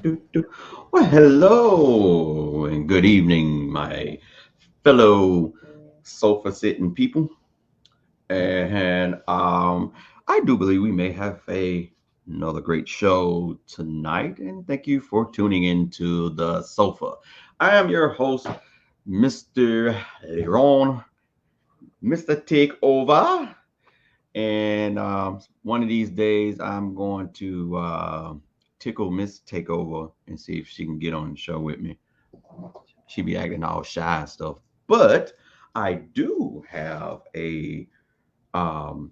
Well, hello and good evening, my fellow sofa sitting people. And I do believe we may have another great show tonight. And thank you for tuning into the sofa. I am your host, Mr. LaRon, Mr. Takeover. And one of these days, I'm going to tickle Miss Takeover and see if she can get on the show with me. She be acting all shy and stuff, but I do have a um,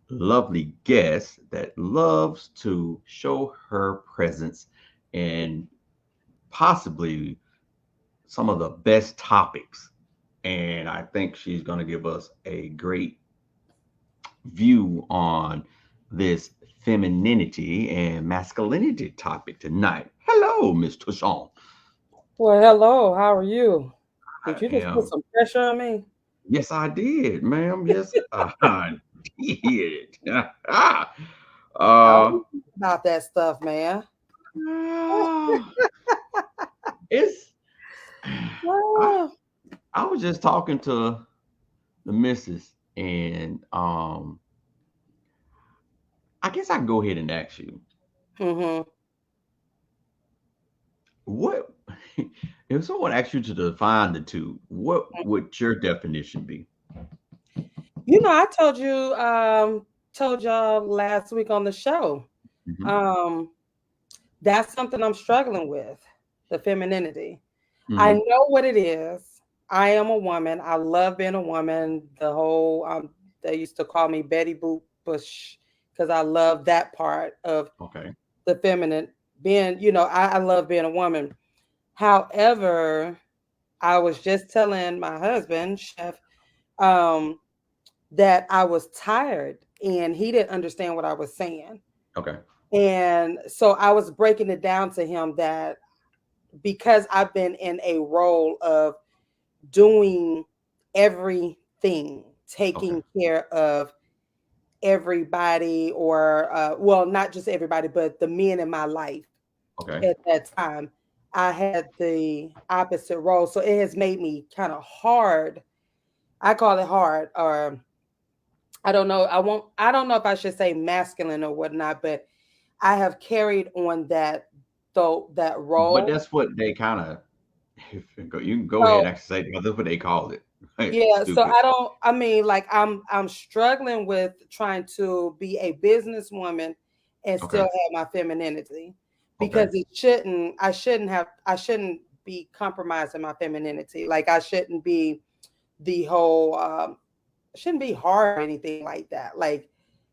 lovely guest that loves to show her presence and possibly some of the best topics. And I think she's going to give us a great view on this femininity and masculinity topic tonight. Hello, Miss Tashon. Well, hello. How are you? I Did you just put am. some pressure on me? Yes, I did, ma'am. Yes, I did. I uh, don't know about that stuff, man. uh, it's. I, Ah, I was just talking to the missus, and I guess I can go ahead and ask you mm-hmm. what if someone asked you to define the two, what would your definition be? I told y'all last week on the show. Hmm. Um, that's something I'm struggling with, the femininity. I Hmm. know what it is. I am a woman. I love being a woman. The whole they used to call me Betty Boop Bush because I love that part of Okay. the feminine being, I love being a woman. However, I was just telling my husband, Chef, um, that I was tired and he didn't understand what I was saying. Okay. And so I was breaking it down to him that because I've been in a role of doing everything, Okay. taking care of everybody, or, well, not just everybody, but the men in my life Okay. at that time, I had the opposite role. So it has made me kind of hard. I call it hard, or I don't know. I don't know if I should say masculine or whatnot, but I have carried on that But role. that's what they kind of. You can go ahead So and actually say because that's what they call it. Right? yeah, so Stupid. I mean, like I'm struggling with trying to be a businesswoman and still Okay. have my femininity, Okay. because I shouldn't be compromising my femininity. Like I shouldn't be the whole shouldn't be hard or anything like that. Like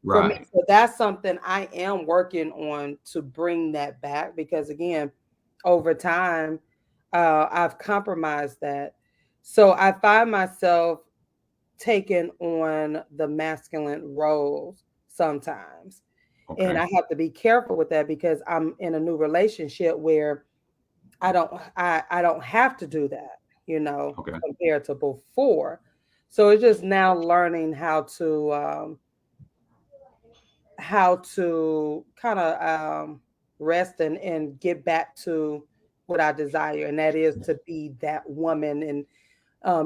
for me, Right. so that's something I am working on to bring that back, because again, over time, I've compromised that. So I find myself taking on the masculine roles sometimes. And Okay. I have to be careful with that because I'm in a new relationship where I don't have to do that, Okay. compared to before. So it's just now learning how to kind of rest and get back to what I desire, and that is to be that woman, and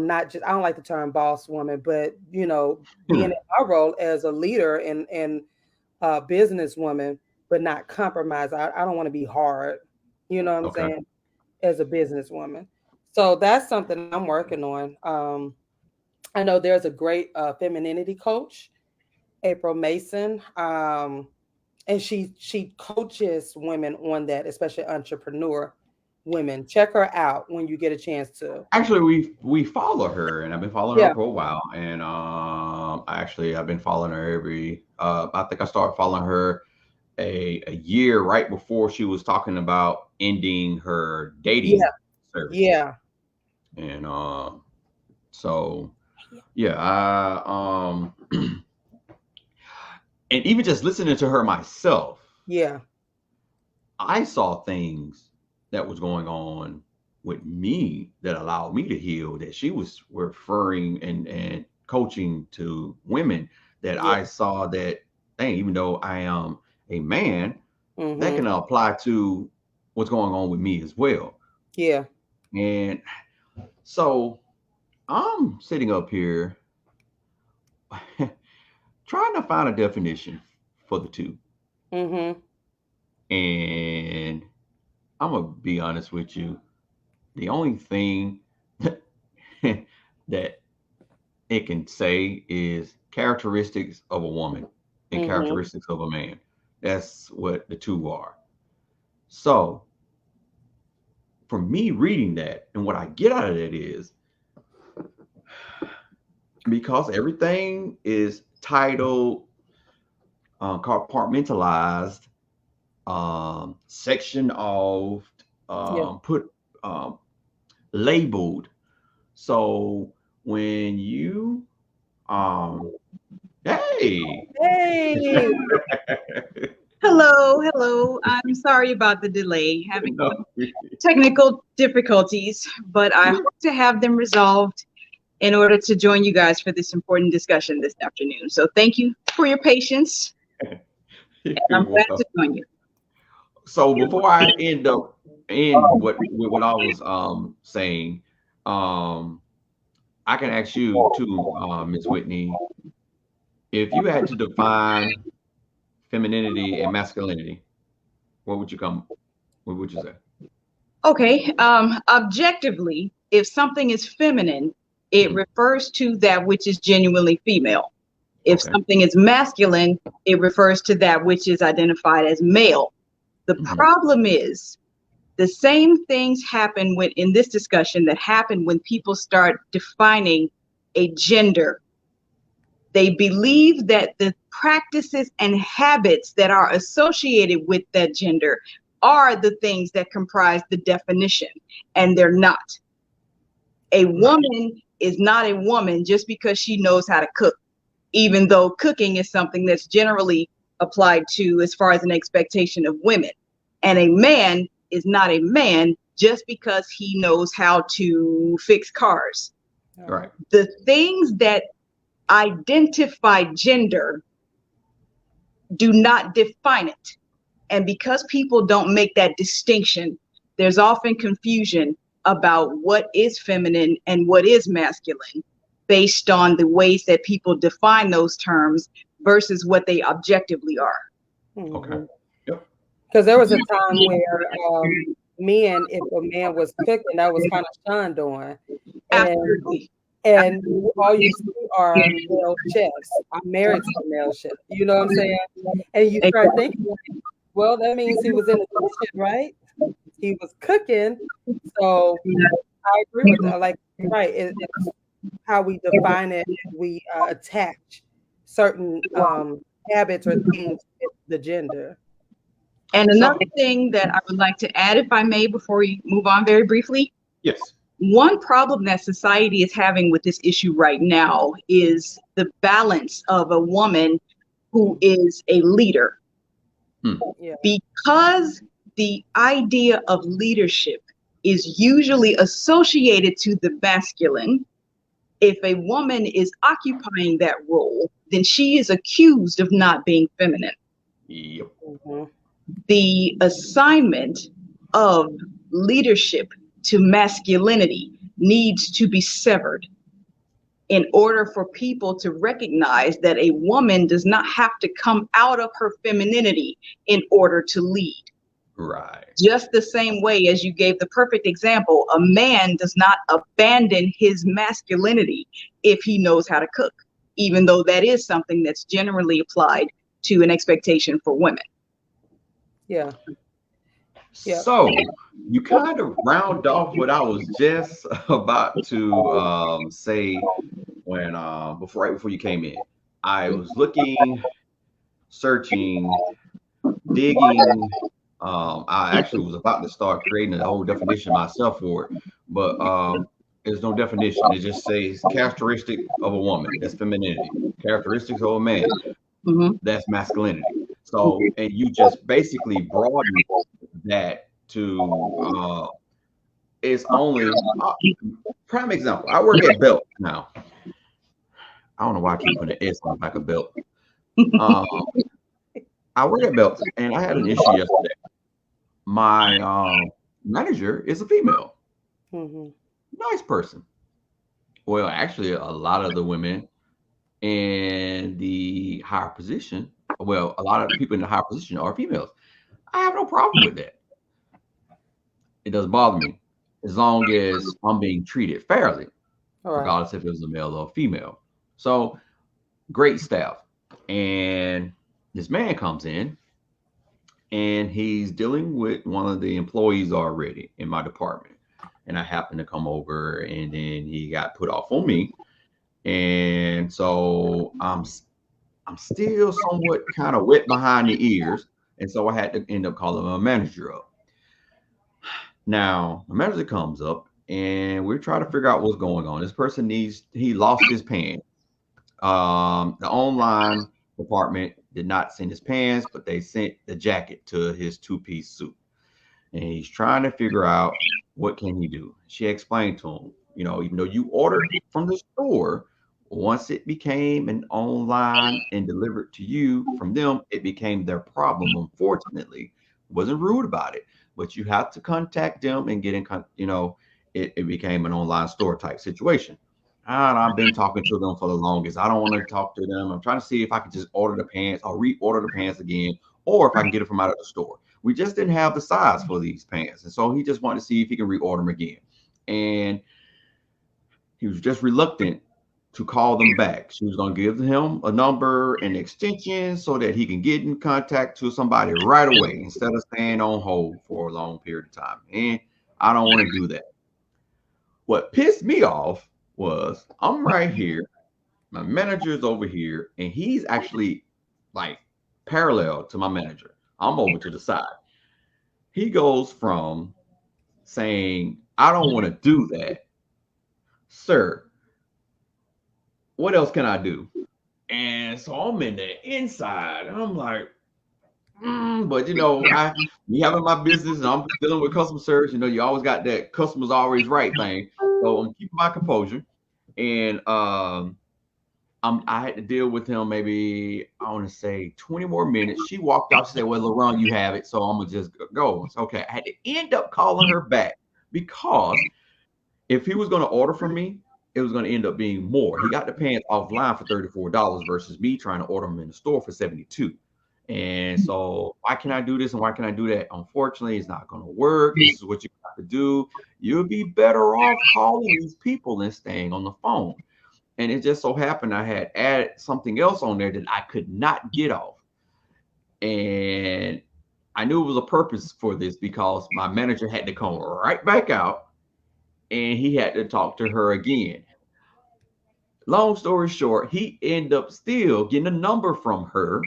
not just, I don't like the term boss woman, but being in Hmm. my role as a leader and businesswoman, but not compromise. I don't want to be hard, you know what I'm Okay. saying, as a businesswoman. So that's something I'm working on. I know there's a great femininity coach, April Mason, and she coaches women on that, especially entrepreneur women. Check her out when you get a chance to. Actually, we follow her, and I've been following her Yeah, for a while. And actually, I've been following her every. I think I started following her a year right before she was talking about ending her yeah, dating services. yeah, And so yeah, I and even just listening to her myself, yeah, I saw things that was going on with me that allowed me to heal, that she was referring and coaching to women, that yeah. I saw that, dang, even though I am a man, that Mm-hmm. can apply to what's going on with me as well. Yeah. And so I'm sitting up here trying to find a definition for the two. Mm-hmm. And I'm gonna be honest with you. The only thing that it can say is characteristics of a woman and Mm-hmm. characteristics of a man. That's what the two are. So, for me reading that, and what I get out of that is because everything is titled, compartmentalized, sectioned off, Yeah. put um, labeled. So when you um, hey, Hey. Hello, hello. I'm sorry about the delay, having no, some technical difficulties, but I hope to have them resolved in order to join you guys for this important discussion this afternoon. So thank you for your patience, and I'm you're glad welcome. to join you. So before I end what I was saying, um, I can ask you too, Miss Whitney, if you had to define femininity and masculinity, what would you come? What would you say? Okay, objectively, if something is feminine, it Hmm. refers to that which is genuinely female. If Okay. something is masculine, it refers to that which is identified as male. The Hmm. problem is the same things happen when in this discussion that happen when people start defining a gender. They believe that the practices and habits that are associated with that gender are the things that comprise the definition, and they're not. A Right. woman is not a woman just because she knows how to cook, even though cooking is something that's generally applied to as far as an expectation of women. And a man is not a man just because he knows how to fix cars. All Right. right. The things that identify gender do not define it. And because people don't make that distinction, there's often confusion about what is feminine and what is masculine based on the ways that people define those terms versus what they objectively are. Okay. Mm-hmm. Yep. Because there was a time where men, if a man was cooking, that was kind of shunned on, and Absolutely. and all you see are male chefs. I'm married to a male chef. You know what I'm saying? And you start thinking, well, that means he was in the kitchen, right? He was cooking. So I agree with that. Like, right, it's how we define it. We attach certain habits or things to the gender. And So another thing that I would like to add, if I may, before we move on very briefly, yes. one problem that society is having with this issue right now is the balance of a woman who is a leader. Hmm. Yeah. Because the idea of leadership is usually associated to the masculine, if a woman is occupying that role, then she is accused of not being feminine. Yep. Mm-hmm. The assignment of leadership to masculinity needs to be severed in order for people to recognize that a woman does not have to come out of her femininity in order to lead. Right. Just the same way as you gave the perfect example, a man does not abandon his masculinity if he knows how to cook, even though that is something that's generally applied to an expectation for women. Yeah. Yeah. So you kind of round off what I was just about to say when before right before you came in. I was looking, searching, digging. I actually was about to start creating a whole definition myself for it, but there's no definition. It just says characteristic of a woman. That's femininity. Characteristics of a man. Mhm. That's masculinity. So, and you just basically broaden that to it's only prime example. I work at Belt now. I don't know why I keep putting an S on the back of Belt. Um, I work at Belt, and I had an issue yesterday. my manager is a female, Mm-hmm. nice person. Well, actually, a lot of the women in the higher position, well, a lot of people in the higher position are females. I have no problem with that. It doesn't bother me as long as I'm being treated fairly, All right. regardless if it was a male or a female. So great staff. And this man comes in and he's dealing with one of the employees already in my department. And I happened to come over and then he got put off on me. And so I'm still somewhat kind of wet behind the ears. And so I had to end up calling my manager up. Now, my manager comes up and we're trying to figure out what's going on. This person he lost his pants. The online department did not send his pants, but they sent the jacket to his two-piece suit. And he's trying to figure out what can he do. She explained to him, even though you ordered from the store, once it became an online and delivered to you from them, it became their problem. Unfortunately, wasn't rude about it, but you have to contact them and get in. It became an online store type situation. And I've been talking to them for the longest. I don't want to talk to them. I'm trying to see if I can just order the pants or reorder the pants again, or if I can get it from out of the store. We just didn't have the size for these pants. And so he just wanted to see if he can reorder them again. And he was just reluctant to call them back. She was going to give him a number and extension so that he can get in contact to somebody right away instead of staying on hold for a long period of time. And I don't want to do that. What pissed me off was I'm right here, my manager's over here, and he's actually like parallel to my manager. I'm over to the side. He goes from saying, I don't want to do that. Sir, what else can I do? And so I'm in the inside. I'm like, but I me having my business and I'm dealing with customer service, you always got that customer's always right thing. So I'm keeping my composure. And I had to deal with him maybe I want to say 20 more minutes. She walked out. She said, "Well, LaRon, you have it, so I'm gonna just go." It's okay. I had to end up calling her back because if he was going to order from me, it was going to end up being more. He got the pants offline for $34 versus me trying to order them in the store for 72. And so why can I do this and why can I do that? Unfortunately, it's not going to work. This is what you have to do. You'll be better off calling these people than staying on the phone. And it just so happened I had added something else on there that I could not get off. And I knew it was a purpose for this because my manager had to come right back out and he had to talk to her again. Long story short, he ended up still getting a number from her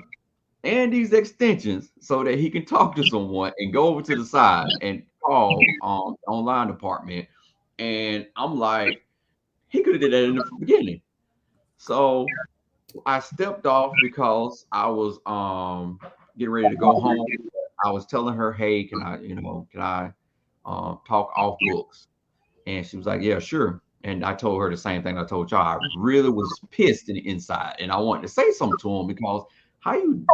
and these extensions so that he can talk to someone and go over to the side and call online department. And I'm like, he could have did that in the beginning. So I stepped off because I was getting ready to go home. I was telling her, hey, can I talk off books? And she was like, yeah, sure. And I told her the same thing I told y'all. I really was pissed in the inside. And I wanted to say something to him because how you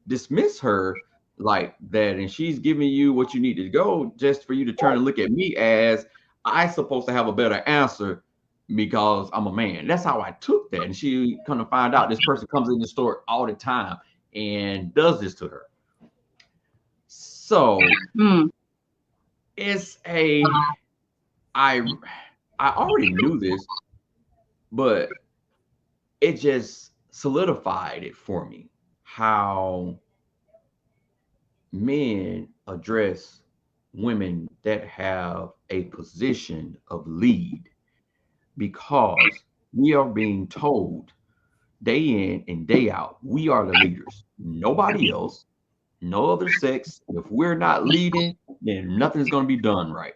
dismiss her like that and she's giving you what you need to go just for you to turn and look at me as I supposed to have a better answer because I'm a man. That's how I took that. And she come to find out this person comes in the store all the time and does this to her. So it's I already knew this, but it just solidified it for me how men address women that have a position of lead because we are being told day in and day out, we are the leaders, nobody else, no other sex. If we're not leading, then nothing's going to be done right.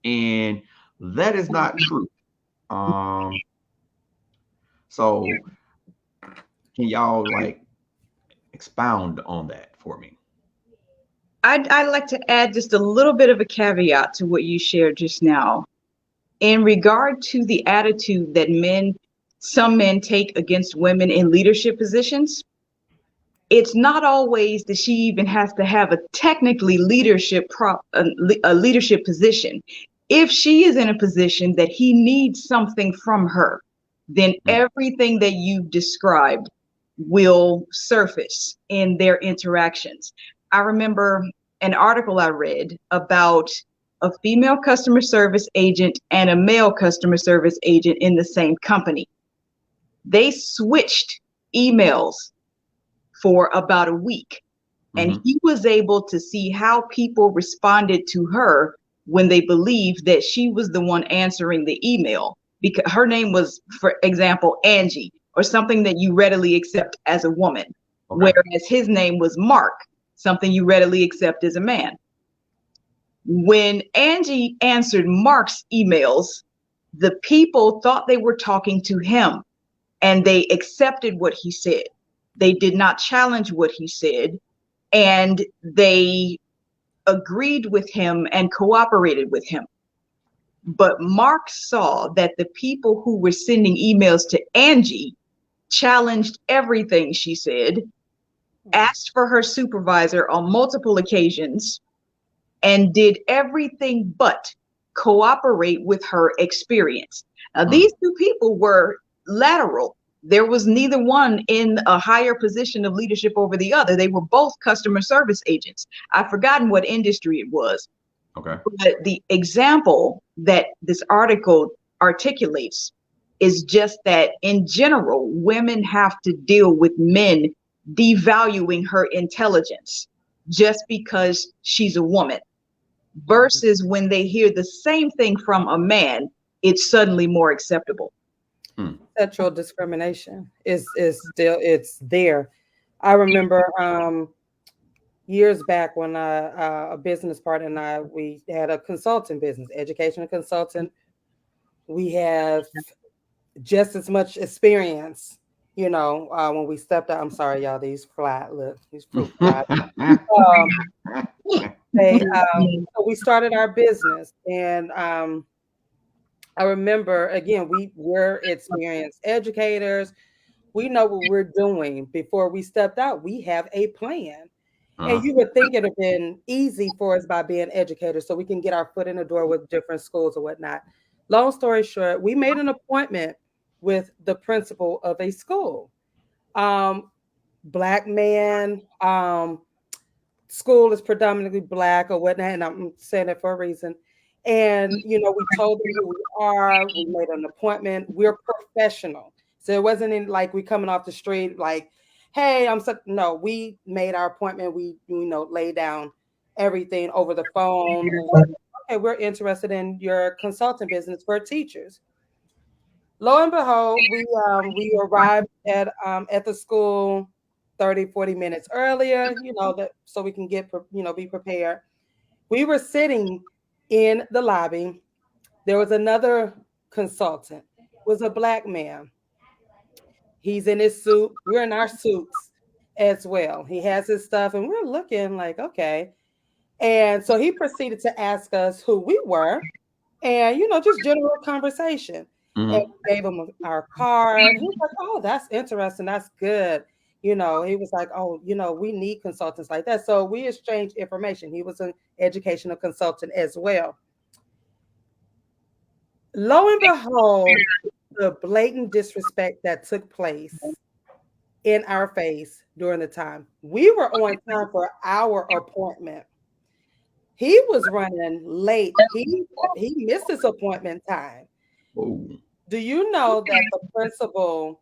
And that is not true. So can y'all like expound on that for me? I'd like to add just a little bit of a caveat to what you shared just now. In regard to the attitude that some men take against women in leadership positions, it's not always that she even has to have a technically a leadership position. If she is in a position that he needs something from her, then everything that you've described will surface in their interactions. I remember an article I read about a female customer service agent and a male customer service agent in the same company. They switched emails for about a week. And he was able to see how people responded to her when they believed that she was the one answering the email, because her name was, for example, Angie, or something that you readily accept as a woman, whereas his name was Mark, something you readily accept as a man. When Angie answered Mark's emails, the people thought they were talking to him, and they accepted what he said. They did not challenge what he said, and they agreed with him and cooperated with him. But Mark saw that the people who were sending emails to Angie challenged everything she said, asked for her supervisor on multiple occasions, and did everything but cooperate with her experience. Now, these two people were lateral. There was neither one in a higher position of leadership over the other. They were both customer service agents. I've forgotten what industry it was. Okay. But the example that this article articulates is just that in general, women have to deal with men devaluing her intelligence just because she's a woman, versus when they hear the same thing from a man, it's suddenly more acceptable. Sexual discrimination is still, it's there. I remember years back when a business partner and we had a consulting business, educational consultant. We have just as much experience, when we stepped out. I'm sorry, y'all. These fruit flies. So we started our business, and I remember, again, we're experienced educators. We know what we're doing. Before we stepped out, we have a plan. And you would think it would have been easy for us by being educators so we can get our foot in the door with different schools or whatnot. Long story short, we made an appointment with the principal of a school. Black man, school is predominantly Black or whatnot, and I'm saying it for a reason. And, we told them who we are. We made an appointment. We're professional. So it wasn't in like we coming off the street like, hey, no, we made our appointment. We, lay down everything over the phone. Okay, we're interested in your consulting business for teachers. Lo and behold, we arrived at the school 30, 40 minutes earlier, that so we can be prepared. We were sitting in the lobby. There was another consultant, was a Black man. He's in his suit. We're in our suits as well. He has his stuff, and we're looking like, okay. And so he proceeded to ask us who we were, and just general conversation. And we gave him our card. He was like, "Oh, that's interesting. That's good." He was like, "Oh, we need consultants like that." So we exchanged information. He was an educational consultant as well. Lo and behold, the blatant disrespect that took place in our face during the time. We were on time for our appointment. He was running late. He missed his appointment time. Oh. Do you know that the principal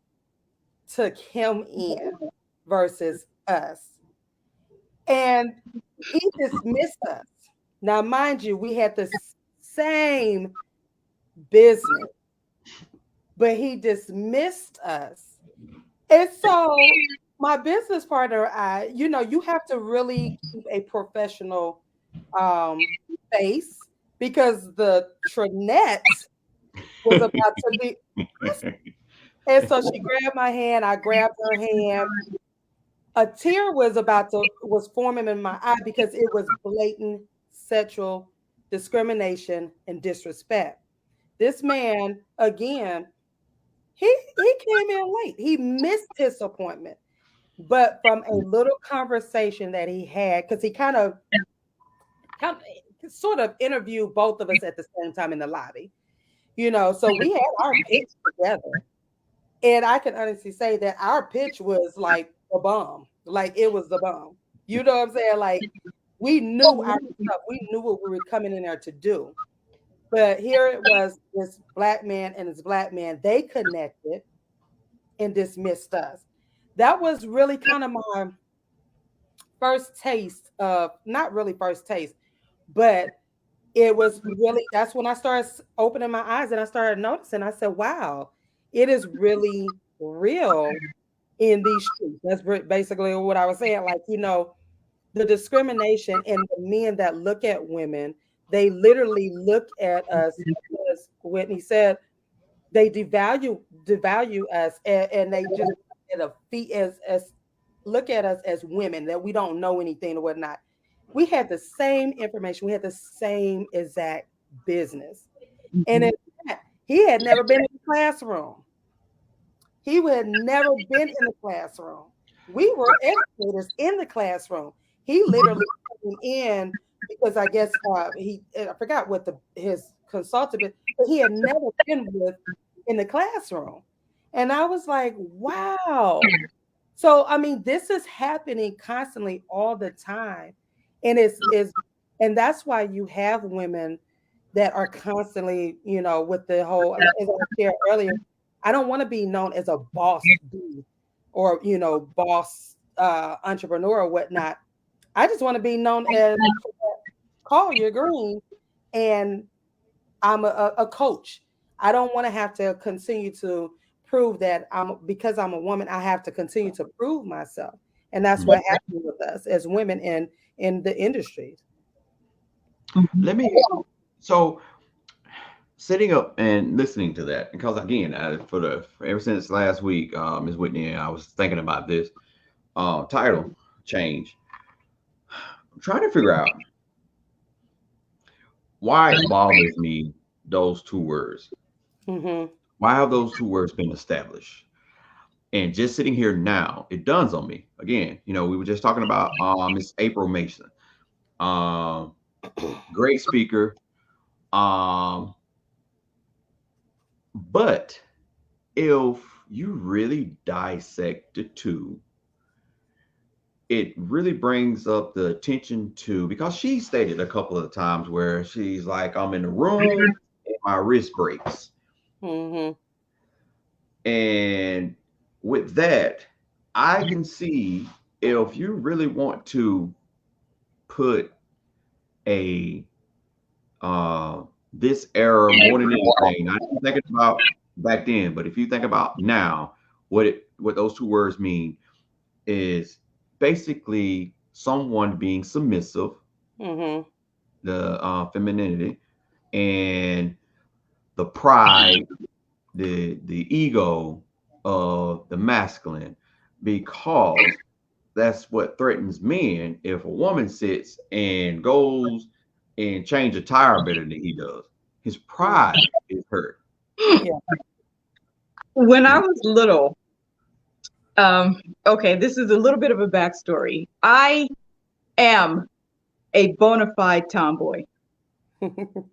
took him in versus us? And he dismissed us. Now, mind you, we had the same business, but he dismissed us. And so my business partner, you have to really keep a professional face, because the Trinette was about to be. And so she grabbed my hand, I grabbed her hand. A tear was forming in my eye because it was blatant sexual discrimination and disrespect. This man, again, he came in late. He missed his appointment. But from a little conversation that he had, because he kind of sort of interviewed both of us at the same time in the lobby, so we had our pitch together. And I can honestly say that our pitch was like a bomb. Like it was the bomb. You know what I'm saying? Like we knew our stuff. We knew what we were coming in there to do. But here it was, this black man and this black man, they connected and dismissed us. That was really kind of my first taste of, not really first taste, but it was really, that's when I started opening my eyes and I started noticing. I said, wow, it is really real in these streets. That's basically what I was saying. Like, the discrimination and the men that look at women, they literally look at us, as Whitney said, they devalue us, and they just at a feet as look at us as women that we don't know anything or whatnot. We had the same information, we had the same exact business. And in fact, he had never been in the classroom. He had never been in the classroom. We were educators in the classroom. He literally came in because I guess I forgot what his consultant, but he had never been with in the classroom. And I was like, wow. So I mean, this is happening constantly all the time. And and that's why you have women that are constantly, with the whole, as I shared earlier, I don't want to be known as a boss bee or, boss entrepreneur or whatnot. I just want to be known as Collier Green, and I'm a coach. I don't want to have to continue to prove that because I'm a woman, I have to continue to prove myself. And that's what happens with us as women in the industries. Let me, so sitting up and listening to that, because again, ever since last week, Ms. Whitney, I was thinking about this title change. I'm trying to figure out why it bothers me, those two words. Mm-hmm. Why have those two words been established? And just sitting here now, it dawns on me again. We were just talking about Miss April Mason, um, great speaker, um, but if you really dissect the two, it really brings up the attention to, because she stated a couple of times where she's like, I'm in the room and my wrist breaks. Mm-hmm. And with that, I can see, if you really want to put a this era more than anything, not even thinking about back then, but if you think about now, what those two words mean is basically someone being submissive, Mm-hmm. the femininity, and the pride, the ego of the masculine, because that's what threatens men. If a woman sits and goes and change a tire better than he does, his pride is hurt. Yeah. When I was little, okay, this is a little bit of a backstory. I am a bona fide tomboy.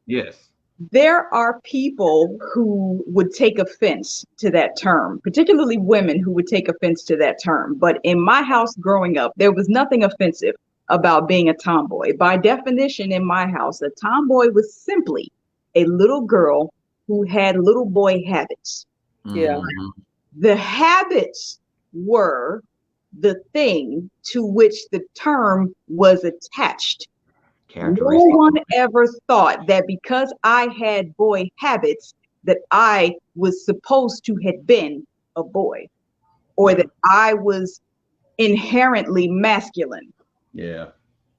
Yes. There are people who would take offense to that term, particularly women who would take offense to that term. But in my house growing up, there was nothing offensive about being a tomboy. By definition, in my house, a tomboy was simply a little girl who had little boy habits. Yeah. The habits were the thing to which the term was attached. No one ever thought that because I had boy habits that I was supposed to have been a boy, or that I was inherently masculine. Yeah.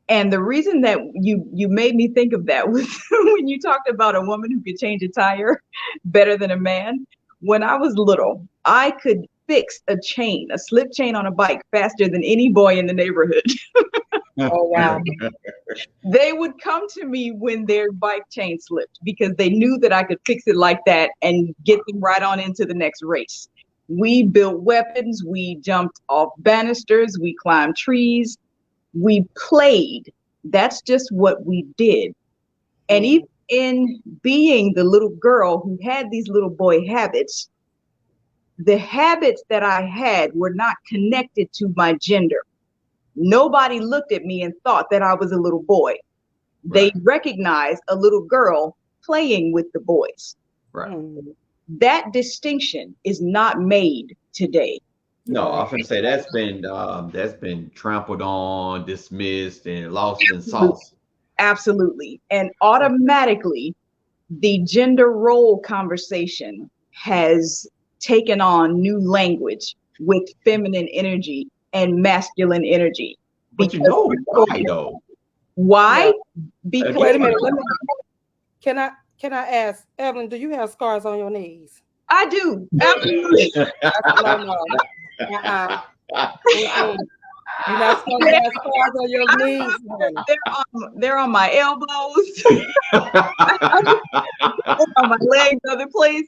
And the reason that you made me think of that was when you talked about a woman who could change a tire better than a man. When I was little, I could fix a slip chain on a bike faster than any boy in the neighborhood. Oh, wow. They would come to me when their bike chain slipped because they knew that I could fix it like that and get them right on into the next race. We built weapons. We jumped off banisters. We climbed trees. We played. That's just what we did. And even in being the little girl who had these little boy habits, the habits that I had were not connected to my gender. Nobody looked at me and thought that I was a little boy. They recognized a little girl playing with the boys. Right. That distinction is not made today. No, I often say that's been trampled on, dismissed, and lost in sauce. Absolutely. And automatically, the gender role conversation has taken on new language with feminine energy and masculine energy. But you know why though? Why? Yeah. Because Wait a minute. Can I ask, Evelyn, do you have scars on your knees? I do. Absolutely. No. You're not supposed to have scars on your knees. They're on my elbows, on my legs, other places.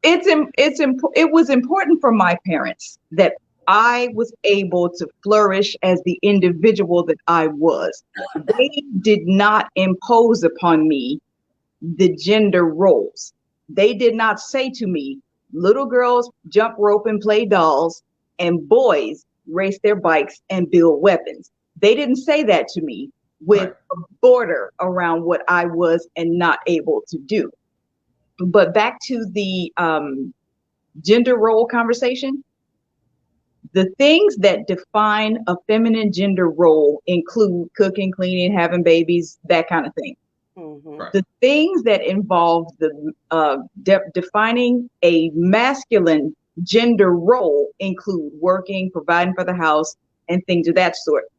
It was important for my parents that I was able to flourish as the individual that I was. They did not impose upon me the gender roles. They did not say to me, little girls jump rope and play dolls, and boys race their bikes and build weapons. They didn't say that to me with a border around what I was and not able to do. But back to the gender role conversation, the things that define a feminine gender role include cooking, cleaning, having babies, that kind of thing. The things that involve the defining a masculine gender role include working, providing for the house, and things of that sort.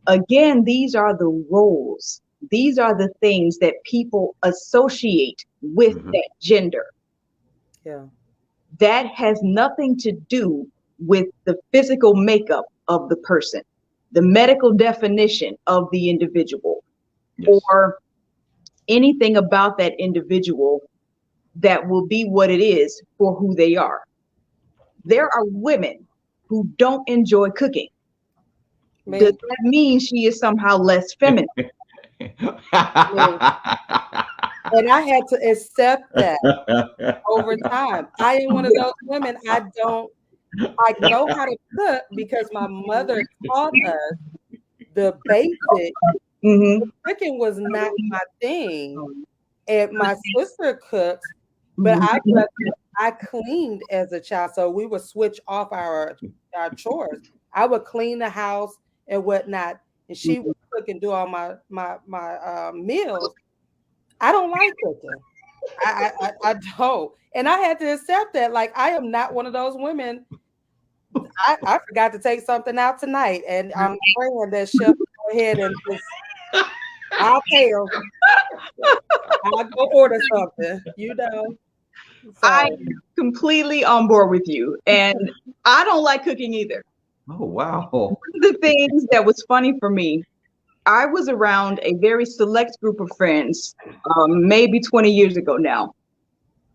Again, these are the roles. These are the things that people associate with that gender. Yeah. That has nothing to do with the physical makeup of the person, the medical definition of the individual, or anything about that individual that will be what it is for who they are. There are women who don't enjoy cooking. Does that mean she is somehow less feminine? And I had to accept that over time. I am one of those women. I know how to cook because my mother taught us the basic. Cooking was not my thing. And my sister cooks, but I cleaned as a child. So we would switch off our chores. I would clean the house and whatnot, and she would cook and do all my meals. I don't like cooking. I don't. And I had to accept that. Like, I am not one of those women. I forgot to take something out tonight, and I'm praying that she'll go ahead and just, I'll pay her. I'll go order something, So. I'm completely on board with you. And I don't like cooking either. Oh, wow. One of the things that was funny for me, I was around a very select group of friends, maybe 20 years ago now.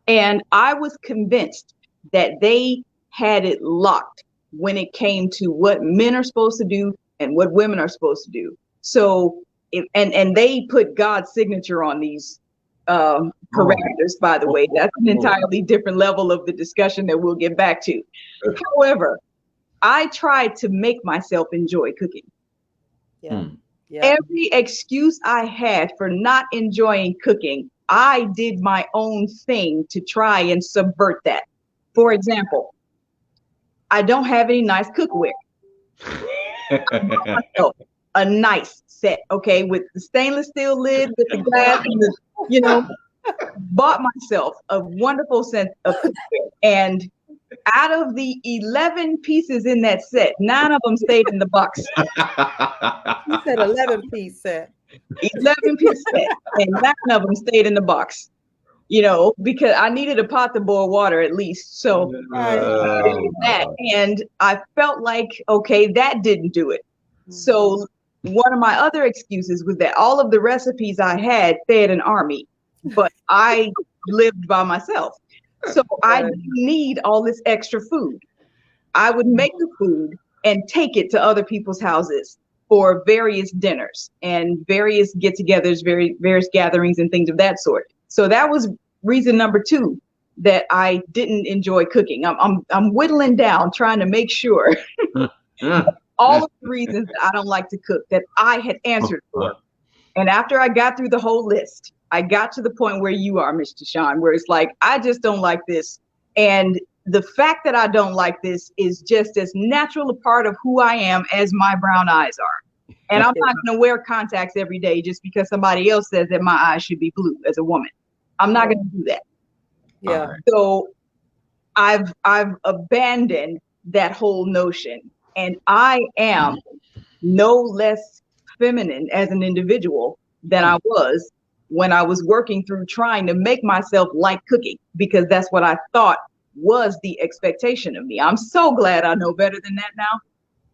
And I was convinced that they had it locked when it came to what men are supposed to do and what women are supposed to do. So, and they put God's signature on these parameters, by the way. That's an entirely different level of the discussion that we'll get back to. However, I tried to make myself enjoy cooking. Every excuse I had for not enjoying cooking, I did my own thing to try and subvert that. For example, I don't have any nice cookware. I bought myself a nice set, okay, with the stainless steel lid, with the glass, and the, bought myself a wonderful set of cookware. And out of the 11 pieces in that set, 9 of them stayed in the box. You said 11-piece set. 11-piece set, and 9 of them stayed in the box. Because I needed a pot to boil water at least. So that, and I felt like, okay, that didn't do it. So one of my other excuses was that all of the recipes I had fed an army, but I lived by myself. So I didn't need all this extra food. I would make the food and take it to other people's houses for various dinners and various get-togethers, various gatherings and things of that sort. So that was reason number two that I didn't enjoy cooking. I'm whittling down, trying to make sure all of the reasons that I don't like to cook that I had answered for. And after I got through the whole list, I got to the point where you are, Mr. Sean, where it's like, I just don't like this. And the fact that I don't like this is just as natural a part of who I am as my brown eyes are. And I'm not going to wear contacts every day just because somebody else says that my eyes should be blue as a woman. I'm not going to do that. Yeah. So I've abandoned that whole notion, and I am no less feminine as an individual than I was when I was working through trying to make myself like cooking, because that's what I thought was the expectation of me. I'm so glad I know better than that now.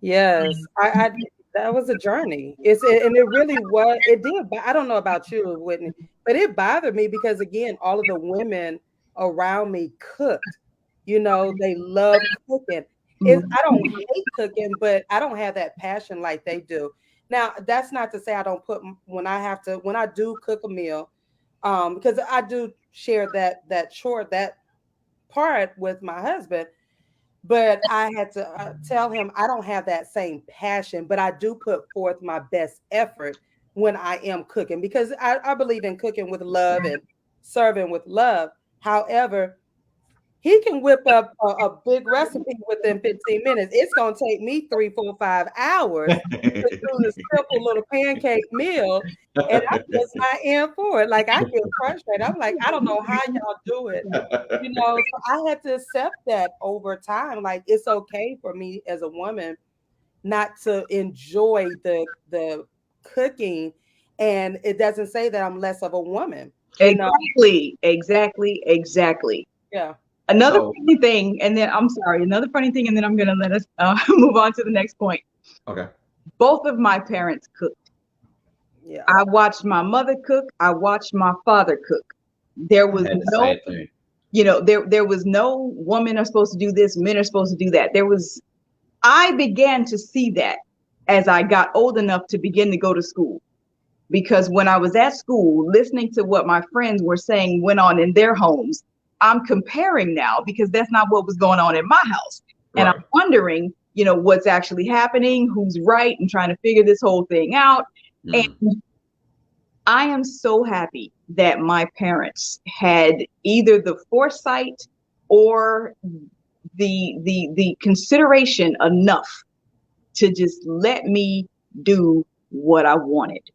Yes, I that was a journey. And it really was. It did. But I don't know about you, Whitney, but it bothered me because again, all of the women around me cooked. You know, they love cooking. I don't hate cooking, but I don't have that passion like they do. Now, that's not to say I don't put when I do cook a meal, because I do share that chore, that part with my husband. But I had to tell him I don't have that same passion, but I do put forth my best effort when I am cooking because I believe in cooking with love and serving with love. However, he can whip up a big recipe within 15 minutes. It's going to take me 3, 4, 5 hours to do this simple little pancake meal. And I'm just not in for it. Like I get frustrated. I'm like, I don't know how y'all do it. You know, so I had to accept that over time. Like it's okay for me as a woman not to enjoy the cooking. And it doesn't say that I'm less of a woman. You know? Exactly. Yeah. Another funny thing, and then I'm sorry, another funny thing, and then I'm going to let us move on to the next point. Okay. Both of my parents cooked. Yeah. I watched my mother cook. I watched my father cook. There was no, there was no women are supposed to do this, men are supposed to do that. I began to see that as I got old enough to begin to go to school. Because when I was at school, listening to what my friends were saying went on in their homes, I'm comparing now because that's not what was going on in my house. And I'm wondering, what's actually happening, who's right, and trying to figure this whole thing out. And I am so happy that my parents had either the foresight or the consideration enough to just let me do what I wanted.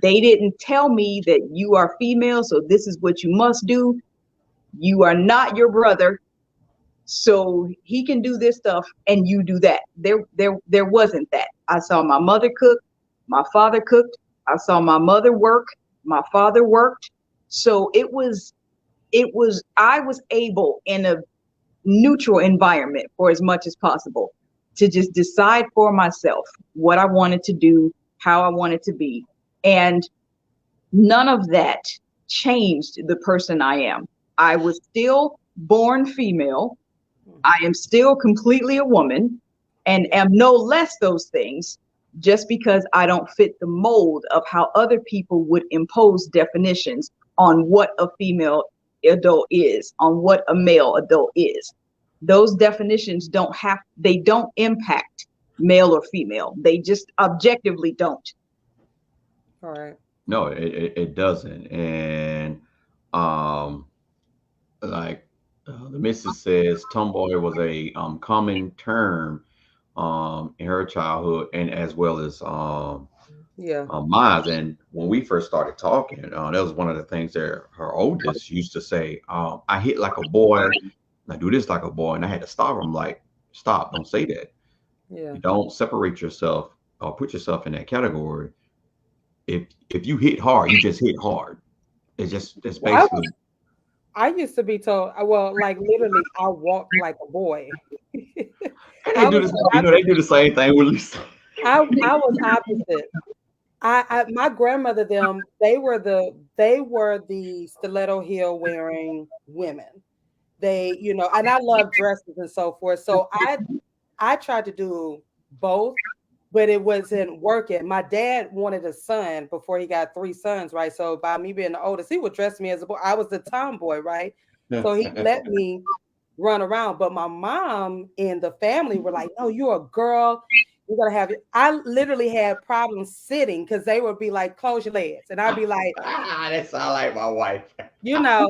They didn't tell me that you are female, so this is what you must do. You are not your brother, so he can do this stuff and you do that. There wasn't that. I saw my mother cook, my father cooked. I saw my mother work, my father worked. So I was able in a neutral environment for as much as possible to just decide for myself what I wanted to do, how I wanted to be. And none of that changed the person I am. I was still born female. I am still completely a woman and am no less those things just because I don't fit the mold of how other people would impose definitions on what a female adult is, on what a male adult is. Those definitions don't impact male or female. They just objectively don't. All right. No, it doesn't. And like the missus says, tomboy was a common term in her childhood and as well as mine. And when we first started talking, that was one of the things that her oldest used to say. I hit like a boy, and I do this like a boy, and I had to stop her. I'm like, stop! Don't say that. Yeah. You don't separate yourself or put yourself in that category. If you hit hard, you just hit hard. It's basically. I used to be told, like literally, I walked like a boy. And they do this, they do the same thing with Lisa. I was opposite. My grandmother, they were the stiletto heel wearing women. They, you know, and I love dresses and so forth. So I tried to do both, but it wasn't working. My dad wanted a son before he got three sons, right? So by me being the oldest, he would dress me as a boy. I was the tomboy, right? So he let me run around. But my mom and the family were like, "No, you're a girl. You're gonna have it." I literally had problems sitting because they would be like, "Close your legs," and I'd be like, That sound like my wife. you know.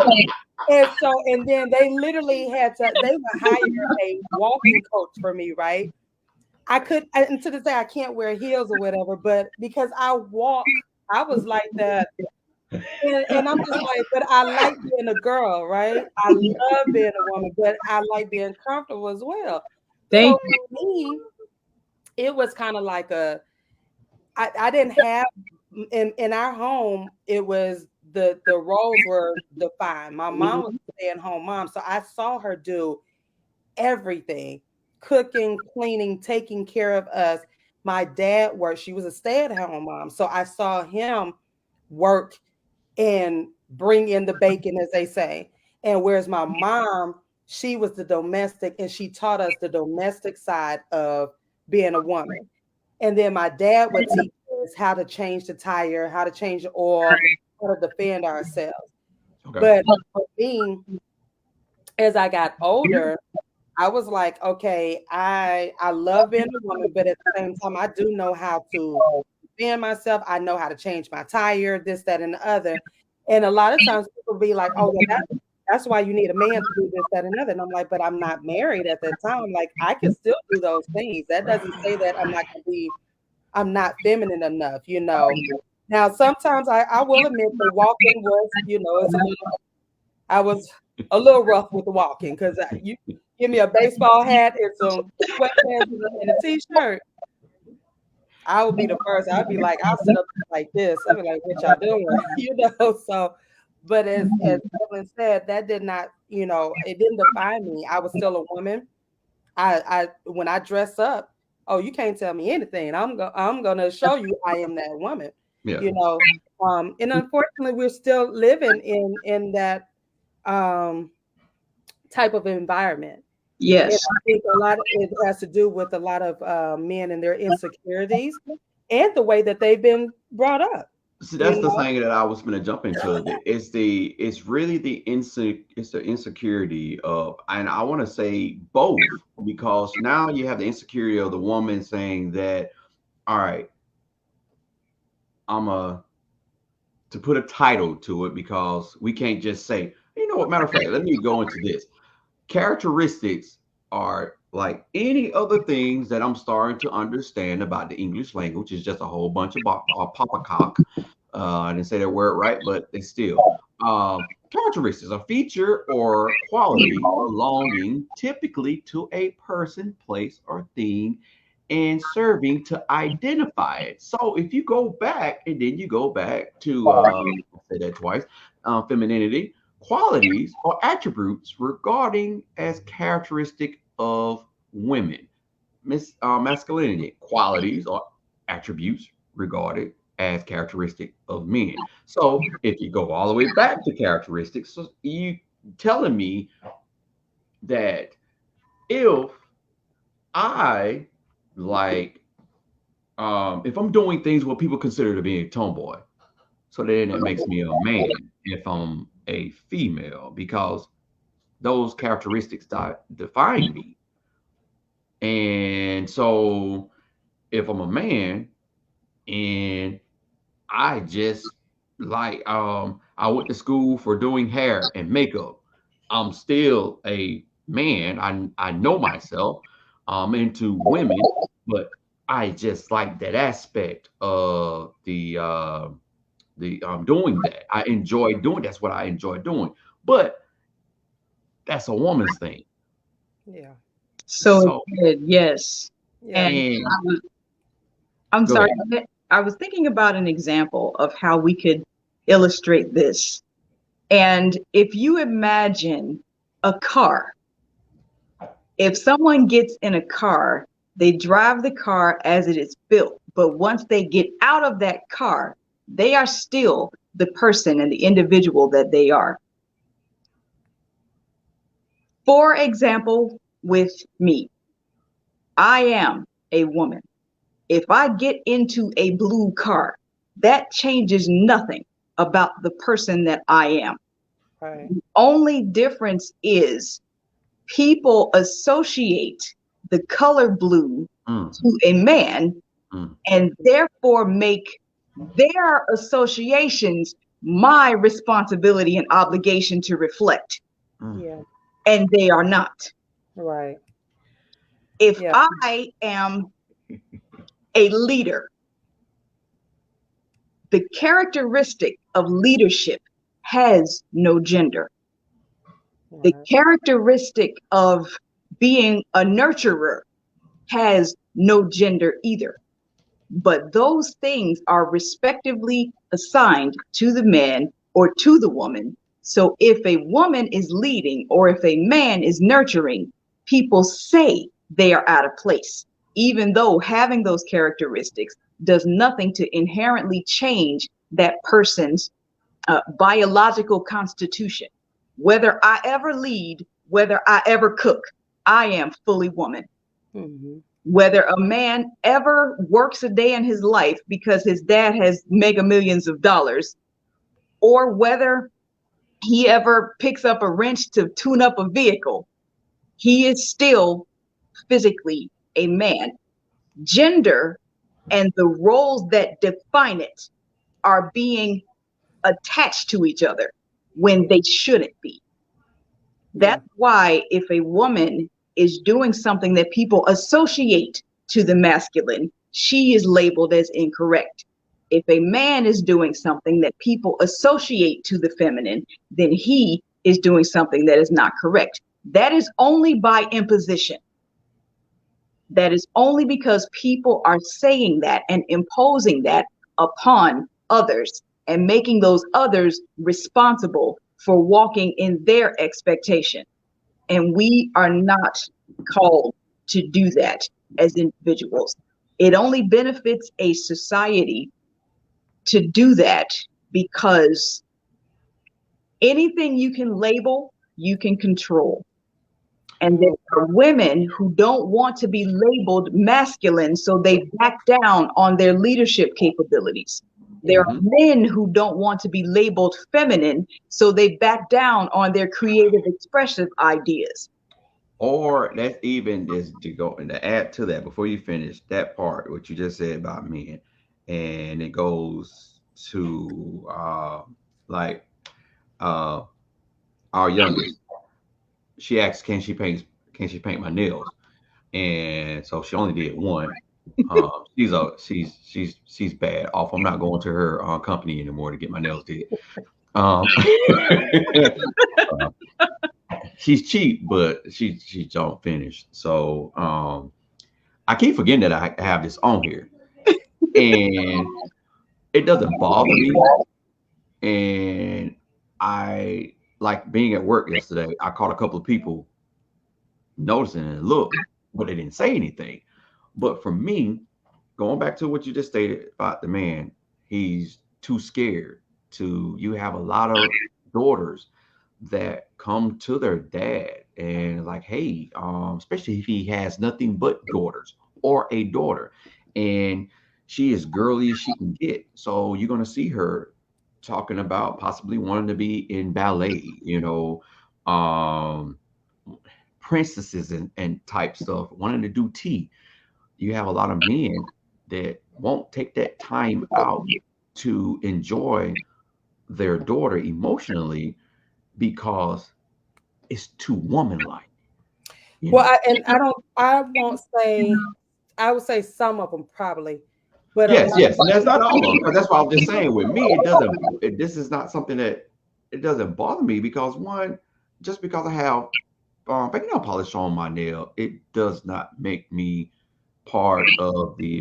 And so, and then they literally had to. They would hire a walking coach for me, right? I could, and to this day, I can't wear heels or whatever, but because I walk, I was like that. And I'm just like, but I like being a girl, right? I love being a woman, but I like being comfortable as well. Thank So for me, it was kind of like I didn't have in our home, it was the roles were defined. My mom was a stay-at-home mom, so I saw her do everything, cooking, cleaning, taking care of us. My dad worked, she was a stay-at-home mom. So I saw him work and bring in the bacon, as they say. And whereas my mom, she was the domestic and she taught us the domestic side of being a woman. And then my dad would teach us how to change the tire, how to change the oil, how to defend ourselves. Okay. But for me, as I got older, I was like, okay, I love being a woman, but at the same time, I do know how to defend myself. I know how to change my tire, this, that, and the other. And a lot of times people be like, oh, well, that's why you need a man to do this, that, and other. And I'm like, but I'm not married at that time. Like, I can still do those things. That doesn't say that I'm not feminine enough, you know. Now, sometimes I will admit the walking was, you know, I was a little rough with the walking because you give me a baseball hat and some sweatpants and a t-shirt, I would be the first. I'd be like, I'll sit up like this. I'd be like, what y'all doing? You know, so but as Evelyn said, that did not, you know, it didn't define me. I was still a woman. I when I dress up, oh, you can't tell me anything. I'm gonna show you I am that woman, Yeah. you know. And unfortunately we're still living in that um type of environment. And yes. I think a lot of it has to do with a lot of men and their insecurities and the way that they've been brought up. See, You that's the know, thing that I was going to jump into. It's really it's the insecurity of, and I want to say both, because now you have the insecurity of the woman saying that, all right, I'm a to put a title to it, because we can't just say, you know what, matter of fact, let me go into this. Characteristics are like any other things that I'm starting to understand about the English language. Is just a whole bunch of poppycock. I didn't say that word right, but it's still characteristics, a feature or quality belonging typically to a person, place, or thing, and serving to identify it. So if you go back and then you go back to I'll say that twice, femininity, qualities or attributes regarding as characteristic of women. Masculinity, qualities or attributes regarded as characteristic of men. So if you go all the way back to characteristics, so you telling me that if I like if I'm doing things what people consider to be a tomboy, so then it makes me a man if I'm a female, because those characteristics define me. And so if I'm a man and I just I went to school for doing hair and makeup, I'm still a man. I know myself. I'm into women, but I just like that aspect of the doing that. I enjoy doing that's what I enjoy doing. But that's a woman's thing. yeah, So So good. Yes. yeah, And and I'm go sorry. ahead. I was thinking about an example of how we could illustrate this. And if you imagine a car, if someone gets in a car, they drive the car as it is built. But once they get out of that car, they are still the person and the individual that they are. For example, with me, I am a woman. If I get into a blue car, that changes nothing about the person that I am. Right. The only difference is people associate the color blue Mm, to a man mm, and therefore make their associations my responsibility and obligation to reflect, mm, Yeah. and they are not. Right. If Yeah. I am a leader, the characteristic of leadership has no gender. The Right. characteristic of being a nurturer has no gender either. But those things are respectively assigned to the man or to the woman. So if a woman is leading or if a man is nurturing, people say they are out of place, even though having those characteristics does nothing to inherently change that person's biological constitution. Whether I ever lead, whether I ever cook, I am fully woman. Mm-hmm. Whether a man ever works a day in his life because his dad has mega millions of dollars, or whether he ever picks up a wrench to tune up a vehicle, he is still physically a man. Gender and the roles that define it are being attached to each other when they shouldn't be. Yeah. That's why if a woman is doing something that people associate to the masculine, she is labeled as incorrect. If a man is doing something that people associate to the feminine, then he is doing something that is not correct. That is only by imposition. That is only because people are saying that and imposing that upon others and making those others responsible for walking in their expectation. And we are not called to do that as individuals. It only benefits a society to do that because anything you can label, you can control. And there are women who don't want to be labeled masculine, so they back down on their leadership capabilities. There are mhm. men who don't want to be labeled feminine, so they back down on their creative, expressive ideas. Or that's even is to go and to add to that before you finish that part, what you just said about men, and it goes to like uh our youngest. She asked, can she paint my nails? And so she only did one. She's bad off. I'm not going to her company anymore to get my nails did. Um, uh, she's cheap, but she don't finish. So I keep forgetting that I have this on here, and it doesn't bother me. And I like being at work yesterday. I caught a couple of people noticing and look, but they didn't say anything. But for me, going back to what you just stated about the man, he's too scared to. You have a lot of daughters that come to their dad and like, hey, especially if he has nothing but daughters or a daughter, and she is girly as she can get. So you're gonna see her talking about possibly wanting to be in ballet, um, princesses and type stuff, wanting to do tea. You have a lot of men that won't take that time out to enjoy their daughter emotionally because it's too woman-like, you Well, know. I won't say, I would say some of them probably, but a Yes, lot. yes, and that's not all of them. Because that's why I'm just saying. With me, it doesn't. This is not something that it doesn't bother me because one, just because I have fingernail polish on my nail, it does not make me part of the.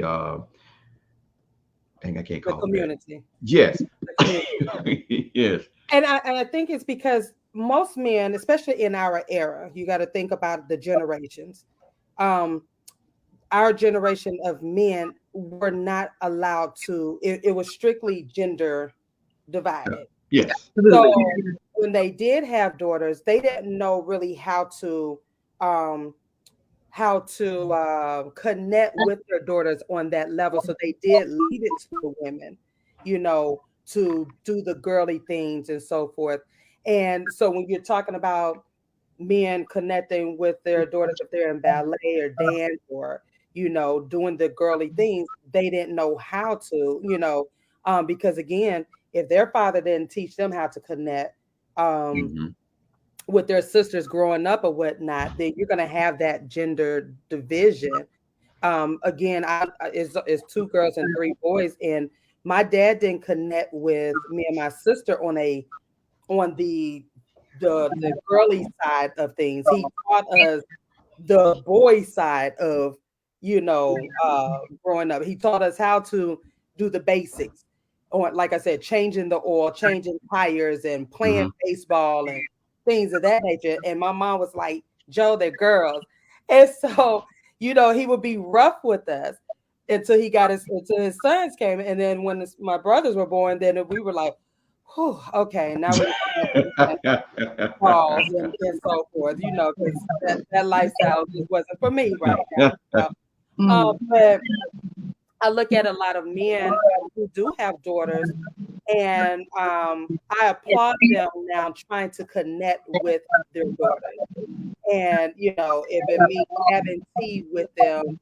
Dang, I can't The call it that. community. Yes, The community. yes. And I think it's because most men, especially in our era, you got to think about the generations. Um, our generation of men were not allowed to. It was strictly gender divided. Yes. So Absolutely. when they did have daughters, they didn't know really um, how to connect with their daughters on that level. So they did leave it to the women, to do the girly things and so forth. And so when you're talking about men connecting with their daughters, if they're in ballet or dance or, doing the girly things, they didn't know how to, because again, if their father didn't teach them how to connect, um, Mm-hmm. with their sisters growing up or whatnot, then you're going to have that gender division. Again, it's two girls and three boys, and my dad didn't connect with me and my sister on the girly side of things. He taught us the boy side of, growing up. He taught us how to do the basics, or like I said, changing the oil, changing tires, and playing Mm-hmm. baseball and things of that nature. And my mom was like, "Joe, they're girls," and so he would be rough with us until his sons came, and then when my brothers were born, then we were like, "Whew, okay, now we." Calls and so forth, because that lifestyle just wasn't for me right now. But I look at a lot of men who do have daughters, and I applaud them now trying to connect with their daughters. And, if it means having tea with them,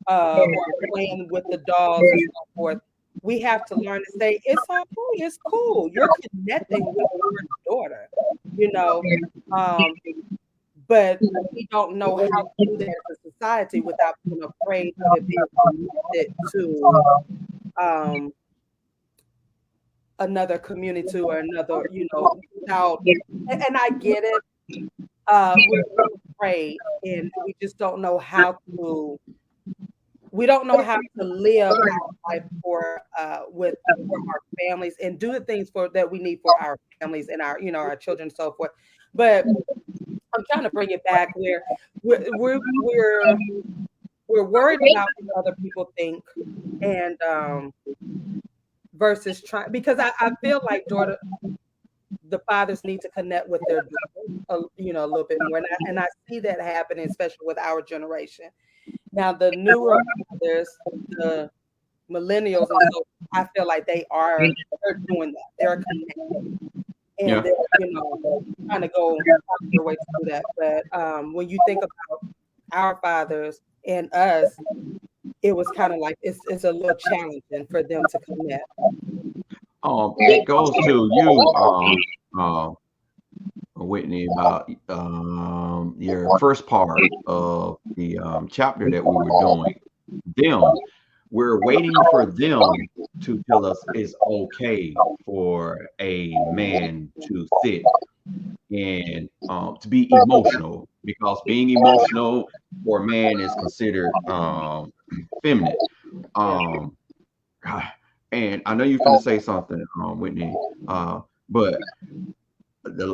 or playing with the dolls and so forth, we have to learn to say, it's all cool, it's cool. You're connecting with your daughter, you know. Um, but we don't know how to do that as a society without being afraid of it being connected to um, another community or another, without, and I get it. We're afraid, and we just don't know how to. We don't know how to live our life for our families and do the things for that we need for our families and our children and so forth. But I'm trying to bring it back where we're worried about what other people think, and versus trying, because I feel like the fathers need to connect with their daughters, a little bit more, and I see that happening, especially with our generation. Now, the newer fathers, the millennials, and so I feel like they're doing that. They're connected, and Yeah. they're trying to go their way to do that. But when you think about our fathers and us, it was kind of like it's a little challenging for them to connect. That goes to you, Whitney, about your first part of the chapter that we were doing. Them, we're waiting for them to tell us it's okay for a man to sit and to be emotional, because being emotional for a man is considered feminine. Yeah. Um, and I know you're going to say something, Whitney, but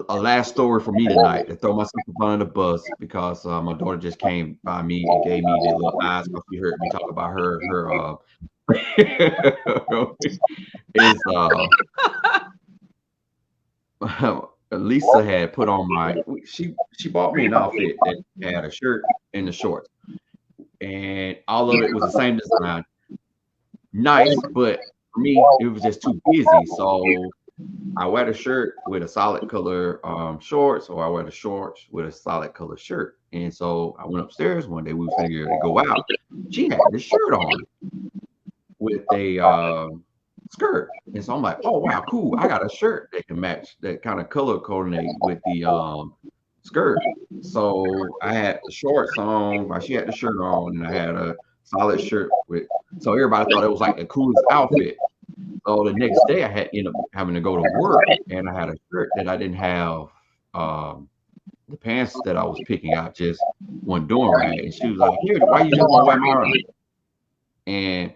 a last story for me tonight to throw myself up under the bus, because my daughter just came by me and gave me the little eyes because she heard me talk about her is Lisa had put on she bought me an outfit that had a shirt and the shorts, and all of it was the same design, nice, but for me it was just too busy. So I wear the shirt with a solid color shorts, or I wear the shorts with a solid color shirt. And so I went upstairs one day. We were figuring to go out. She had this shirt on with a skirt, and so I'm like, "Oh wow, cool! I got a shirt that can match, that kind of color coordinate with the skirt." So I had the shorts on, while she had the shirt on, and I had a solid shirt with. So everybody thought it was like the coolest outfit. So the next day I had ended up having to go to work, and I had a shirt that I didn't have. The pants that I was picking out just weren't doing right. And she was like, "Here, why you just want to wear mine?" And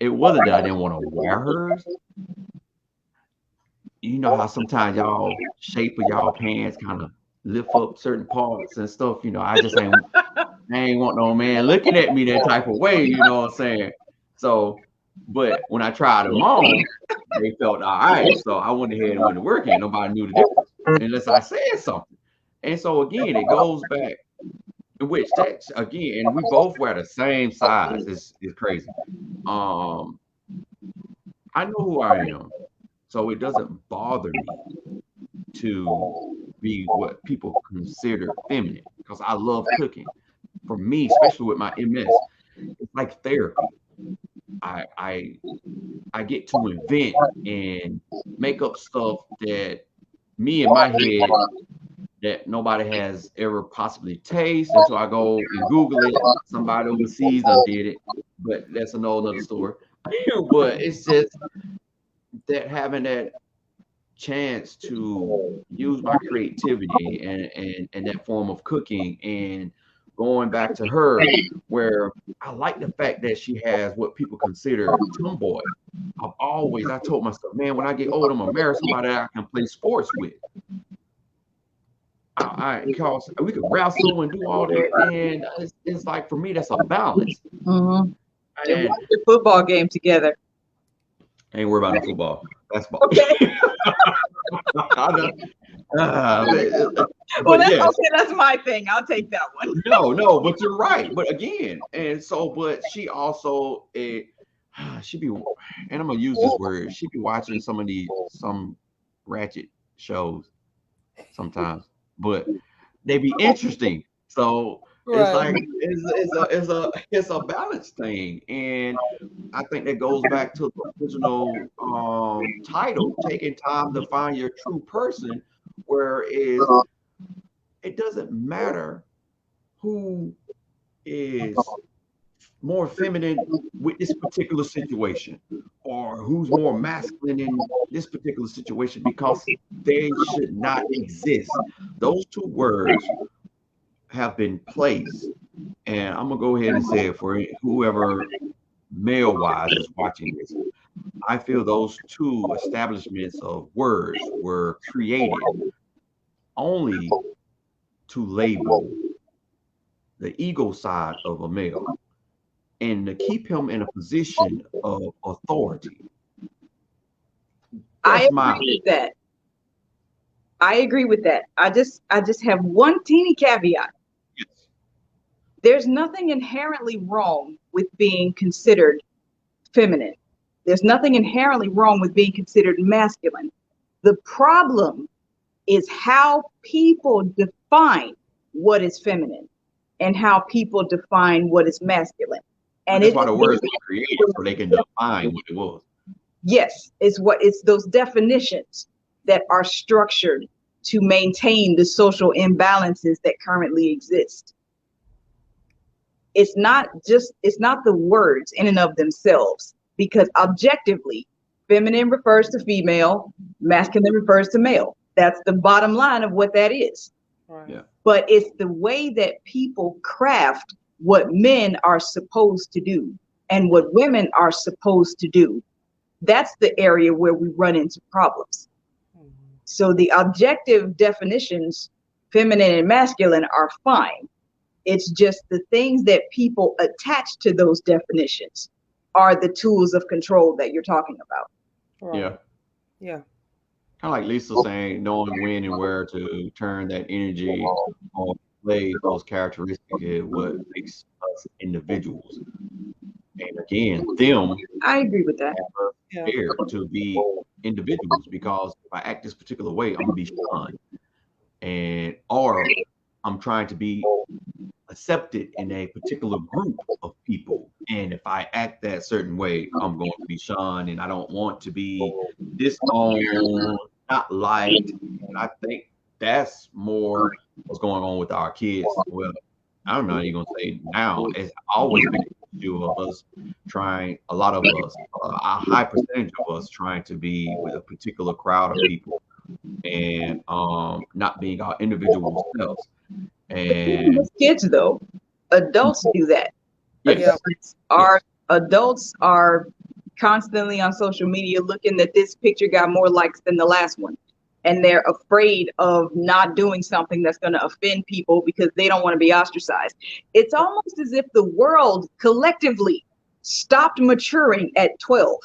it wasn't that I didn't want to wear hers. You know how sometimes y'all shape of y'all pants kind of lift up certain parts and stuff. I ain't want no man looking at me that type of way. You know what I'm saying? So, but when I tried them on, they felt all right. So I went ahead and went to work, and nobody knew the difference. unless I said something. And so again, it goes back, in which that again, and we both were the same size. It's crazy. Um, I know who I am, so it doesn't bother me to be what people consider feminine because I love cooking. For me, especially with my MS, it's like therapy. I I I get to invent and make up stuff that me in my head that nobody has ever possibly tasted. And so I go and Google it. Somebody overseas done did it, but that's another story. But it's just that having that chance to use my creativity and that form of cooking and going back to her where I like the fact that she has what people consider tomboy. I told myself, man, when I get old, I'm gonna marry somebody that I can play sports with. Cause we could wrestle and do all that, and it's like for me that's a balance. Mm-hmm. And And watch the football game together. I ain't worried about no football, basketball. Okay. But That's yes, okay. That's my thing. I'll take that one. no, but you're right. But again, and so, but she also, she be, and I'm gonna use this word. She be watching some ratchet shows sometimes, but they be interesting. So it's Right. like it's a balance thing, and I think that goes back to the original title, taking time to find your true person, where is it doesn't matter who is more feminine with this particular situation or who's more masculine in this particular situation because they should not exist. Those two words have been placed, and I'm gonna go ahead and say it for whoever male wise is watching this. I feel those two establishments of words were created only to label the ego side of a male and to keep him in a position of authority. I That's my agree with that. I agree with that. I just have one teeny caveat. yes. There's nothing inherently wrong with being considered feminine. There's nothing inherently wrong with being considered masculine. The problem is how people define what is feminine and how people define what is masculine. But And that's it why is the words were created so they can define what it was. yes, it's those definitions that are structured to maintain the social imbalances that currently exist. It's not the words in and of themselves, because objectively, feminine refers to female, masculine refers to male. That's the bottom line of what that is. Right. Yeah. But it's the way that people craft what men are supposed to do and what women are supposed to do. That's the area where we run into problems. Mhm. So the objective definitions, feminine and masculine, are fine. It's just the things that people attach to those definitions are the tools of control that you're talking about. Right. Yeah. Yeah. Kind of like Lisa saying, knowing when and where to turn that energy on play those characteristics is what makes us individuals. And again, them I agree with that. have us Yeah. scared to be individuals because if I act this particular way, I'm gonna be shunned. And or I'm trying to be accepted in a particular group of people. And if I act that certain way, I'm going to be shunned and I don't want to be disowned, not liked. And I think that's more what's going on with our kids. Well, I'm not even gonna say now. It's always been an issue of us trying, a lot of us, a high percentage of us trying to be with a particular crowd of people and not being our individual selves. And Kids, though, adults do that. yes, Our yes, adults are constantly on social media looking that this picture got more likes than the last one. And they're afraid of not doing something that's going to offend people because they don't want to be ostracized. It's almost as if the world collectively stopped maturing at 12.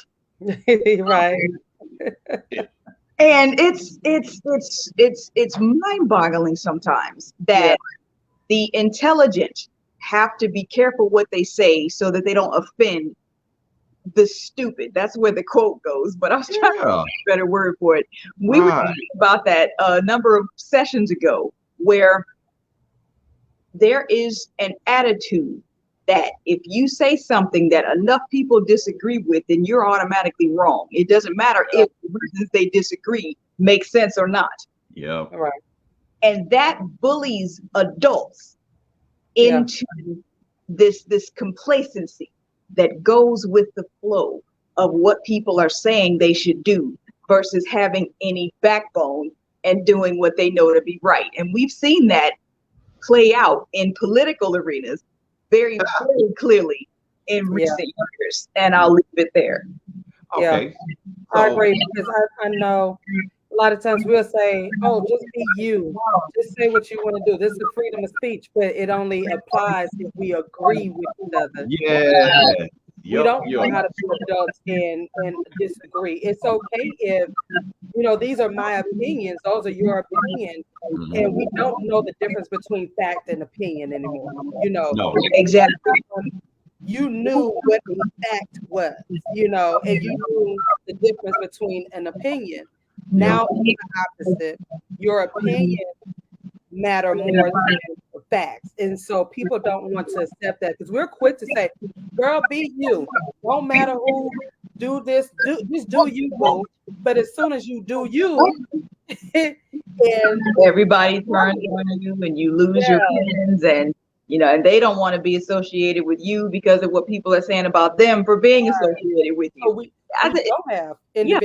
Right. And it's mind-boggling sometimes Yeah. that the intelligent have to be careful what they say so that they don't offend the stupid. That's where the quote goes, but I was trying to find Yeah. a better word for it. We were Right. talking about that a number of sessions ago, where there is an attitude that if you say something that enough people disagree with, then you're automatically wrong. It doesn't matter if the reasons they disagree make sense or not. Yeah. Right. And that bullies adults Yeah. into this complacency that goes with the flow of what people are saying they should do versus having any backbone and doing what they know to be right. And we've seen that play out in political arenas very clearly in Yeah. recent years. And I'll leave it there. Yeah. Okay. I So agree because I know a lot of times we'll say, "Oh, just be you. Just say what you want to do." This is freedom of speech, but it only applies if we agree with each other. yeah. We Yep. don't know Yep. how to be adults and disagree. It's okay if these are my opinions, those are your opinions, and we Mhm. don't know the difference between fact and opinion anymore. No. Exactly. You knew what a fact was, and you knew the difference between an opinion. Yep. Now it's the opposite. Your opinion matter more than the facts. And so people don't want to accept that because we're quick to say, girl, be you. Don't matter who do this, just do you, boo. But as soon as you do you, and Everybody turns on you and you lose your yeah, friends, and and they don't want to be associated with you because of what people are saying about them for being associated with you. so we don't have Yeah,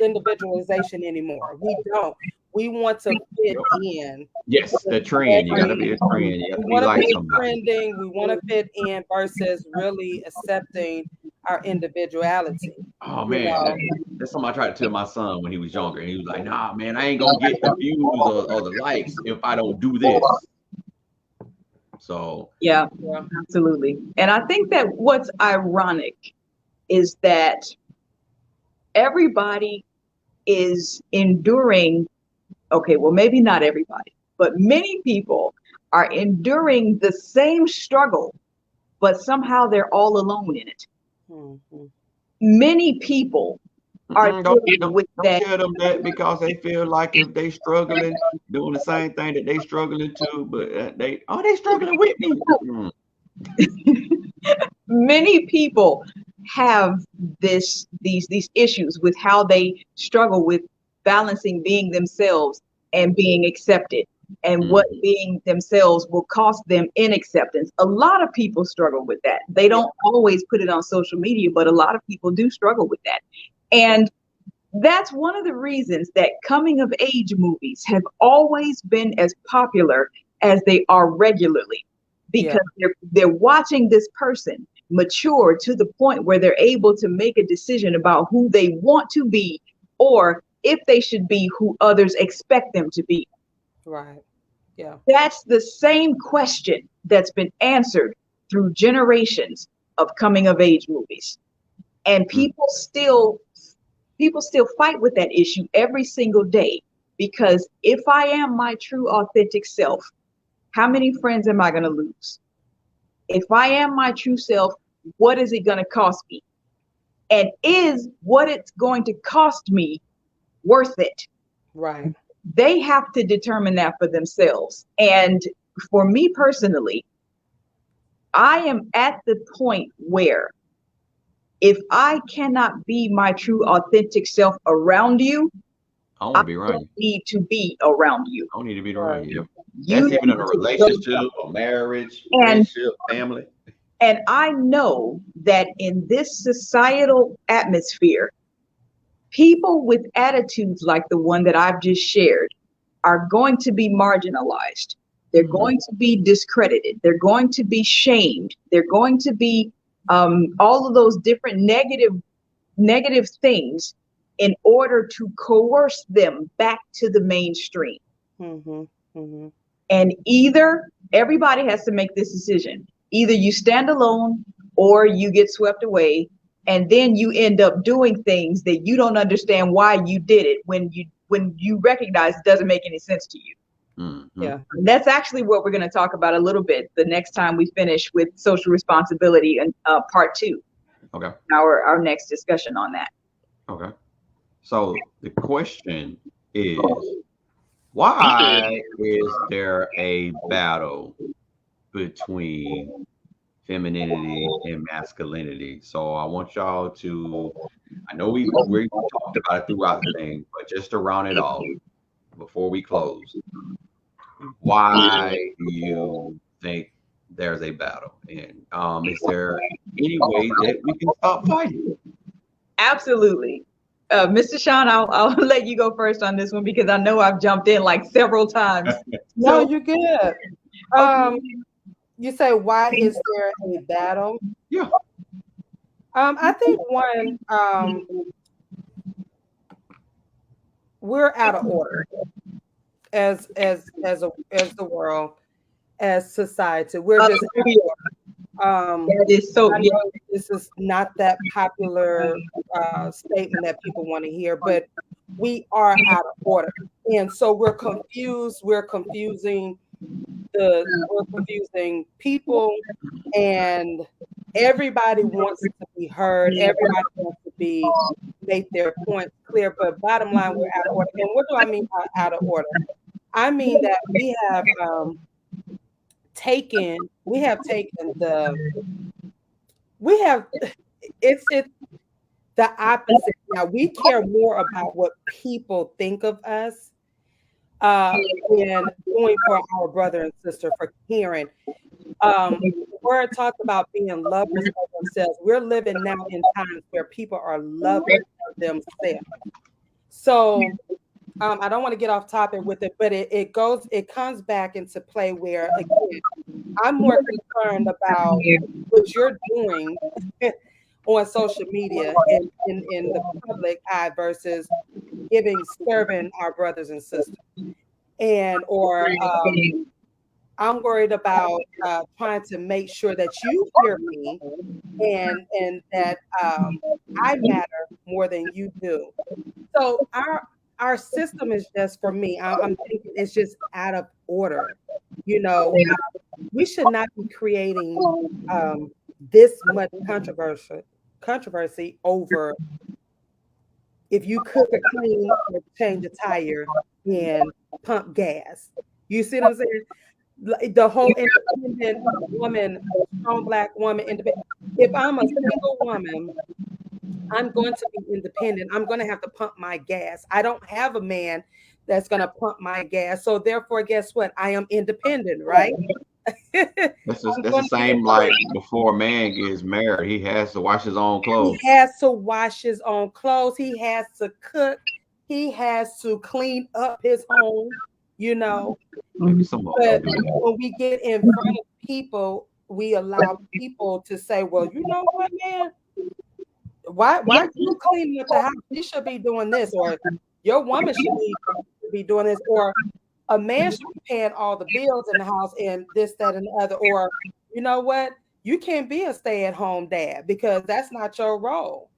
individualization anymore. We don't. We want to fit Yep. in Yes, with the trend. You got to every. be a trend. You got We to be want to like be somebody. trending. We want to fit in versus really accepting our individuality. Oh You man, know, that's something I tried to tell my son when he was younger. He was like, "Nah, man, I ain't gonna get the views or the likes if I don't do this." So, yeah, yeah, absolutely. And I think that what's ironic is that everybody is enduring, okay, well, maybe not everybody, but many people are enduring the same struggle, but somehow they're all alone in it. mhm. Many people are don't, dealing don't with don't that. tell them that because they feel like if they struggling doing the same thing that they struggling to, but they struggling with me. Mm-mm. Many people have these issues with how they struggle with balancing being themselves and being accepted, and what Mhm. being themselves will cost them in acceptance. A lot of people struggle with that. They Yeah, don't always put it on social media, but a lot of people do struggle with that. And that's one of the reasons that coming of age movies have always been as popular as they are regularly, yeah, because they're watching this person mature to the point where they're able to make a decision about who they want to be, or if they should be who others expect them to be. right. Yeah, That's the same question that's been answered through generations of coming of age movies. And Mm. people still fight with that issue every single day, because if I am my true authentic self, how many friends am I going to lose? If I am my true self, what is it going to cost me? And is what it's going to cost me worth it? right. They have to determine that for themselves. And for me personally, I am at the point where if I cannot be my true authentic self around you, I want I to be around don't you. need to be around you. I don't need to be around Right. you. Yep. You That's even in need a to go relationship, somewhere. a marriage, And friendship, family. and I know that in this societal atmosphere, people with attitudes like the one that I've just shared are going to be marginalized. They're Mhm. going to be discredited. They're going to be shamed. They're going to be all of those different negative things in order to coerce them back to the mainstream. Mhm. Mhm. And either everybody has to make this decision. Either you stand alone or you get swept away and then you end up doing things that you don't understand why you did it when you recognize it doesn't make any sense to you. Mm-hmm. Yeah. And that's actually what we're going to talk about a little bit the next time we finish with social responsibility and part 2, Okay. our next discussion on that. Okay. So the question is, why is there a battle between femininity and masculinity? So I want y'all to, I know we talked about it throughout the thing, but just to round it off before we close, why do you think there's a battle? And is there any way that we can stop fighting? Absolutely. Mr. Sean, I'll let you go first on this one because I know I've jumped in like several times. No, So, you're good. okay. You say, why is there a battle? Yeah. I think one, we're out of order as the world, as society. We're just out of order. That is so, I yeah. know this is not that popular statement that people want to hear, but we are out of order, and so we're confused. We're confusing people, and everybody wants to be heard. Everybody wants to be make their points clear. But bottom line, we're out of order. And what do I mean by out of order? I mean that we have taken we have it's the opposite now. We care more about what people think of us uh than doing for our brother and sister, for caring. Word talked about being lovers of themselves. We're living now in times where people are lovers of themselves. So I don't want to get off topic with it, but it comes back into play where, again, I'm more concerned about what you're doing on social media and in the public eye versus serving our brothers and sisters. And or I'm worried about trying to make sure that you hear me and that I matter more than you do. So our system is just, for me, I'm thinking it's just out of order. You know, we should not be creating this much controversy over if you cook or clean or change a tire and pump gas. You see what I'm saying? The whole independent woman, strong black woman, independent. If I'm a single woman, I'm going to be independent. I'm going to have to pump my gas. I don't have a man that's going to pump my gas. So therefore, guess what? I am independent, right? I'm That's the going to be same like before a man gets married, he has to wash his own He clothes. has to wash his own clothes. He has to cook. He has to clean up his home, you know. Maybe some of them But do that. when we get in front of people, we allow people to say, well, you know what, man? Why you cleaning up the house? You should be doing this, or your woman should be doing this, or a man should be paying all the bills in the house and this, that, and the other. Or you know what? You can't be a stay-at-home dad because that's not your role.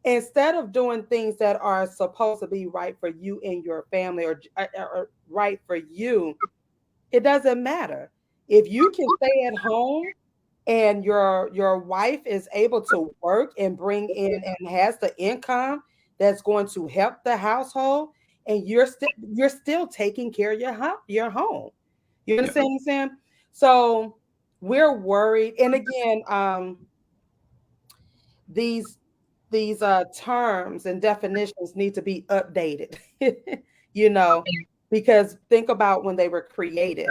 Instead of doing things that are supposed to be right for you and your family, or right for you, it doesn't matter. If you can stay at home and your wife is able to work and bring in and has the income that's going to help the household, and you're still taking care of your home. You Yeah. understand what I'm saying? So we're worried. And again, these terms and definitions need to be updated. you know, because think about when they were created.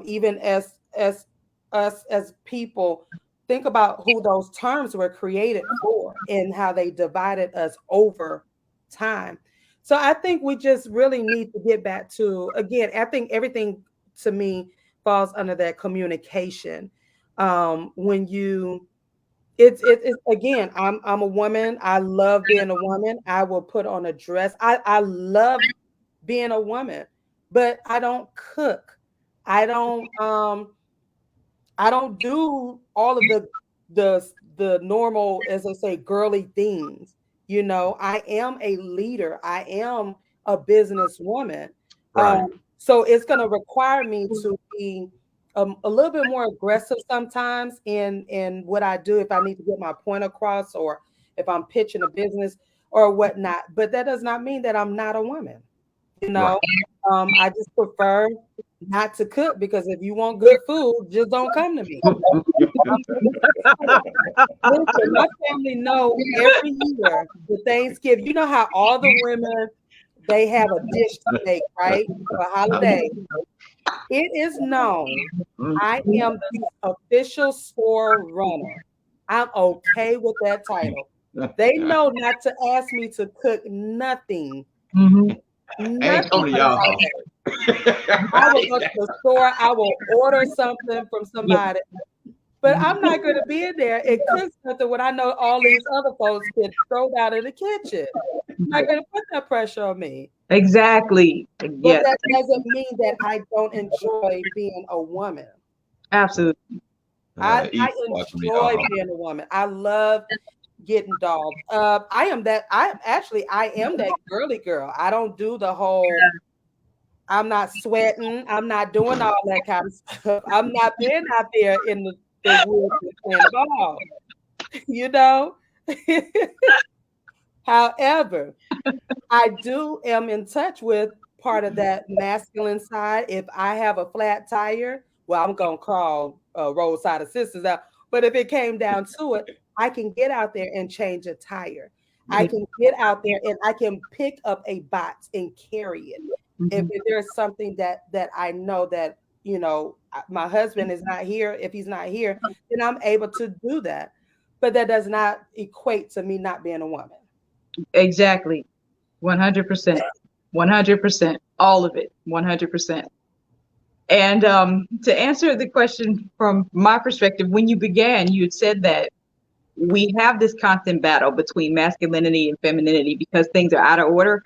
Even as us as people, think about who those terms were created for and how they divided us over time. So I think we just really need to get back to, again, I think everything to me falls under that communication. When you it's again, I'm a woman. I love being a woman. I will put on a dress. I love being a woman, but I don't cook. I don't I don't do all of the the normal, as I say, girly things. You know, I am a leader. I am a businesswoman. Right. So it's going to require me to be a little bit more aggressive sometimes in what I do if I need to get my point across, or if I'm pitching a business or whatnot. But that does not mean that I'm not a woman. You Right. know, I just prefer not to cook, because if you want good food, just don't come to me. Listen, my family know every year the Thanksgiving. You know how all the women, they have a dish to make, right? For a holiday. It is known I am the official store runner. I'm okay with that title. They know not to ask me to cook nothing. Mhm. I ain't Nothing coming to for the y'all house. holiday. I will go to the store. I will order something from Yep. somebody. But I'm not going to be in there and cook something when I know all these other folks get thrown out of the kitchen. I'm not going to put that pressure on me. Exactly. But Yes, that doesn't mean that I don't enjoy being a woman. absolutely. I Equal, I come to y'all enjoy house. being a woman. I love getting dolled up. I am that girly girl. I don't do the whole, I'm not sweating. I'm not doing all that kind of stuff. I'm not being out there in the woods and playing ball, you know? However, I do am in touch with part of that masculine side. If I have a flat tire, well, I'm gonna call roadside assistance out. But if it came down to it, I can get out there and change a tire. I can get out there and I can pick up a box and carry it. Mhm. If there's something that I know that, my husband is not here, if he's not here, then I'm able to do that. But that does not equate to me not being a woman. Exactly. 100%. 100%. All of it. 100%. And to answer the question from my perspective, when you began, you had said that we have this constant battle between masculinity and femininity because things are out of order.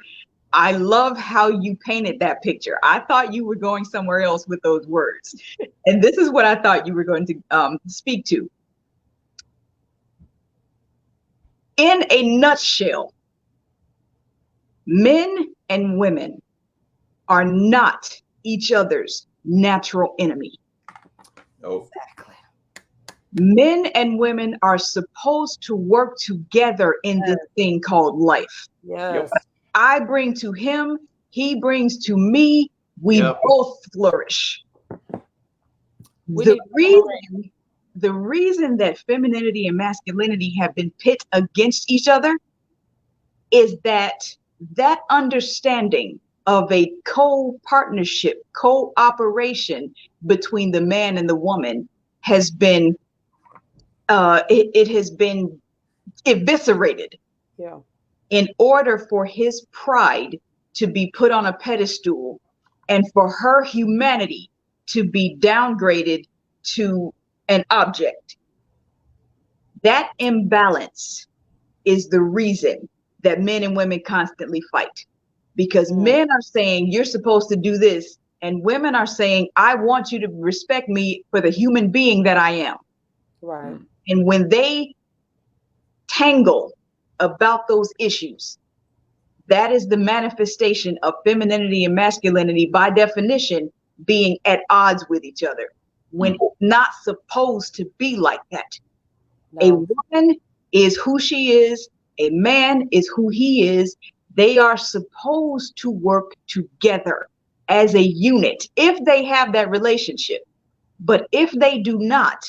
I love how you painted that picture. I thought you were going somewhere else with those words. And this is what I thought you were going to speak to. In a nutshell, men and women are not each other's natural enemy. Nope. Exactly. Men and women are supposed to work together in this thing called life. Yep. Yes. I bring to him, he brings to me, we Yep. both flourish. We The need reason that femininity and masculinity have been pit against each other is that understanding of a co-partnership, cooperation between the man and the woman has been it has been eviscerated yeah. in order for his pride to be put on a pedestal and for her humanity to be downgraded to an object. That imbalance is the reason that men and women constantly fight, because men are saying you're supposed to do this and women are saying I want you to respect me for the human being that I am. Right. And when they tangle about those issues, that is the manifestation of femininity and masculinity, by definition, being at odds with each other, when it's not supposed to be like that. A No. woman is who she is, a man is who he is. They are supposed to work together as a unit if they have that relationship. But if they do not,